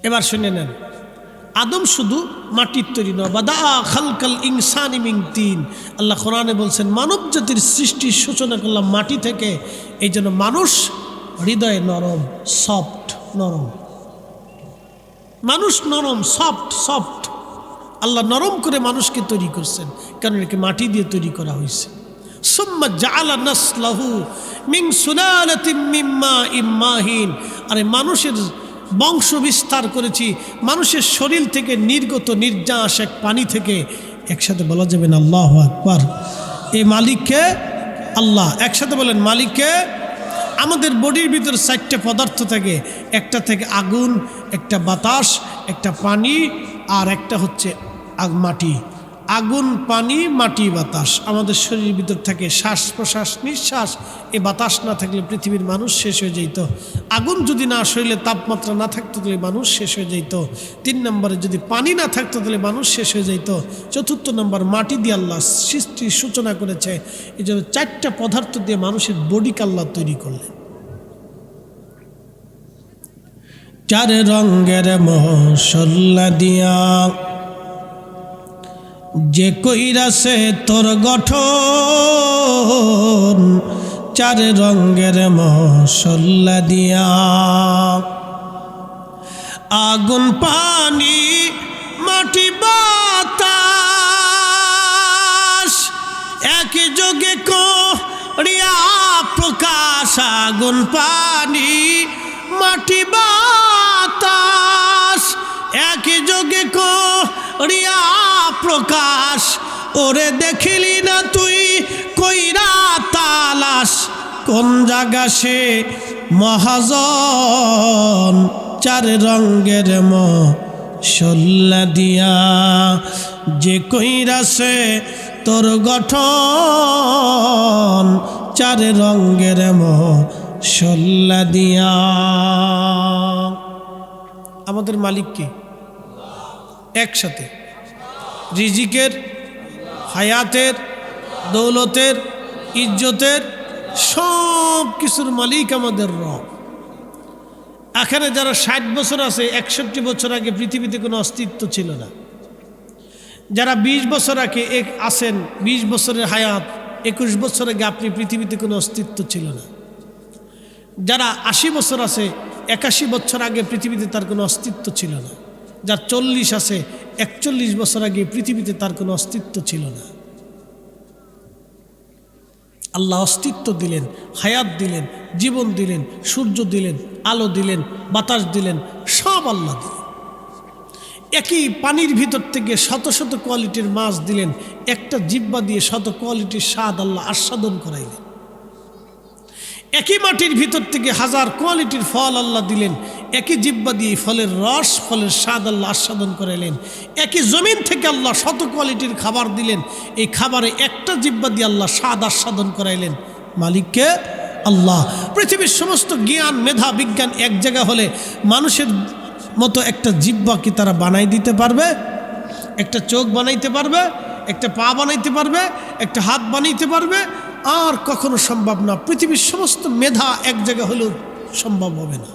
এবার শুনে নেন, আদম শুধু মাটির তৈরি নয়, বাদা খালকাল ইনসানি মিন তিন। আল্লাহ কোরআনে বলছেন মানব জাতির সৃষ্টির সূচনা করলাম মাটি থেকে। এই জন্য মানুষ হৃদয়ে নরম, সফট, নরম মানুষ, নরম সফট। আল্লাহ নরম করে মানুষকে তৈরি করছেন, কারণ একে মাটি দিয়ে তৈরি করা হয়েছে। সুম্মা জাআলা নাসলাহু মিন সুলালাতিন মিন মাইন মাহিন, আরে মানুষের বংশ বিস্তার করেছি মানুষের শরীর থেকে নির্গত নির্যাস এক পানি থেকে। একসাথে বলা যাবে না আল্লাহু আকবার। এই মালিককে আল্লাহ, একসাথে বলেন মালিককে। আমাদের বডির ভিতর 4টা পদার্থ থাকে, একটা থেকে আগুন, একটা বাতাস, একটা পানি, আর একটা হচ্ছে মাটি। আগুন, পানি, মাটি, বাতাস আমাদের শরীরের ভিতর থাকে। শ্বাস প্রশ্বাস নিঃশ্বাস, এই বাতাস না থাকলে পৃথিবীর মানুষ শেষ হয়ে যেত। আগুন যদি না, শরীরে তাপমাত্রা না থাকতো তাহলে মানুষ শেষ হয়ে যেত। 3 নম্বরে যদি পানি না থাকতো তাহলে মানুষ শেষ হয়ে যেত। 4 নম্বর মাটি দিয়ে আল্লাহ সৃষ্টির সূচনা করেছে। এই জন্য 4টা পদার্থ দিয়ে মানুষের বডিকে আল্লাহ তৈরি করলেন। 4 রঙের মশলা দিয়া যে কইরাছে তোর গঠন, 4 রঙের মশলা দিয়া। আগুন, পানি, মাটি, বাতাস একই যোগে করিয়া প্রকাশ। আগুন, পানি, মাটি, বাতাস একই যোগে করিয়া প্রকাশ। ওরে দেখিলি না তুই কইরা তালাশ, কোন জায়গা সে মহাজন। 4 রঙের মশলা দিয়া যে কইরাছে তোর গঠন, 4 রঙের মশলা দিয়া। আমাদের মালিক কে? একসাথে রিজিকের, হায়াতের, দৌলতের, ইজ্জতের, সব কিছুর মালিক আমাদের রব। এখানে যারা 60 বছর আছে, 61 বছর আগে পৃথিবীতে কোনো অস্তিত্ব ছিল না। যারা 20 বছর আগে আছেন, 20 বছরের হায়াত, 21 বছর আগে আপনি পৃথিবীতে কোনো অস্তিত্ব ছিল না। যারা 80 বছর আছে, 81 বছর আগে পৃথিবীতে তার কোনো অস্তিত্ব ছিল না। যার 40 আছে, 41 বছর আগে পৃথিবীতে তার কোনো অস্তিত্ব ছিল না। আল্লাহ অস্তিত্ব দিলেন, হায়াত দিলেন, জীবন দিলেন, সূর্য দিলেন, আলো দিলেন, বাতাস দিলেন, সব আল্লাহ দিলেন। একই পানির ভিতর থেকে শত শত কোয়ালিটির মাছ দিলেন, একটা জিহ্বা দিয়ে শত কোয়ালিটির স্বাদ আল্লাহ আস্বাদন করাইলেন। একই মাটির ভিতর থেকে 1000 কোয়ালিটির ফল আল্লাহ দিলেন, একই জিহ্বা দিয়ে ফলের রস, ফলের স্বাদ আল্লাহ আস্বাদন করাইলেন। একই জমিন থেকে আল্লাহ শত কোয়ালিটির খাবার দিলেন, এই খাবারে একটা জিহ্বা দিয়ে আল্লাহ স্বাদ আস্বাদন করাইলেন। মালিককে আল্লাহ। পৃথিবীর সমস্ত জ্ঞান, মেধা, বিজ্ঞান এক জায়গা হলে মানুষের মতো একটা জিহ্বা কি তারা বানাই দিতে পারবে? একটা চোখ বানাইতে পারবে? একটা পা বানাইতে পারবে? একটা হাত বানাইতে পারবে? আর কখনো সম্ভব না। পৃথিবীর সমস্ত মেধা এক জায়গা হলেও সম্ভব হবে না।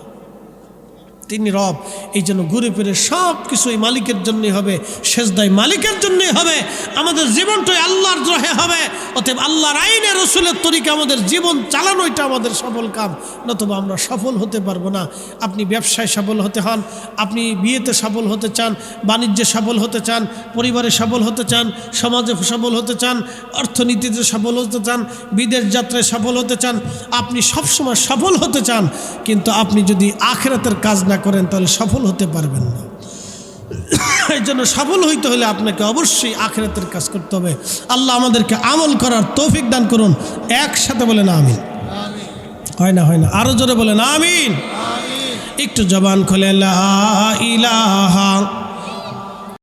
তিনি রব, এই জন্য ঘুরে ফিরে সব কিছু এই মালিকের জন্যই হবে, সেজদাই মালিকের জন্যই হবে। আমাদের জীবনটাই আল্লাহর রাহে হবে। অতএব আল্লাহর আইনে, রসুলের তরিকা আমাদের জীবন চালানো, এটা আমাদের সফল কাম, নতুবা আমরা সফল হতে পারবো না। আপনি ব্যবসায় সফল হতে হন, আপনি বিয়েতে সফল হতে চান, বাণিজ্যে সফল হতে চান, পরিবারে সফল হতে চান, সমাজে সফল হতে চান, অর্থনীতিতে সফল হতে চান, বিদেশ যাত্রায় সফল হতে চান, আপনি সবসময় সফল হতে চান, কিন্তু আপনি যদি আখিরাতের কাজ না করেন তাহলে সফল হতে পারবেন না। এই জন্য সফল হইতে হলে আপনাকে অবশ্যই আখিরাতের কাজ করতে হবে। আল্লাহ আমাদেরকে আমল করার তৌফিক দান করুন। একসাথে বলেন আমিন। হয় না, হয় না, আরো জোরে বলেন আমিন। একটু জবান খুলে লা ইলাহা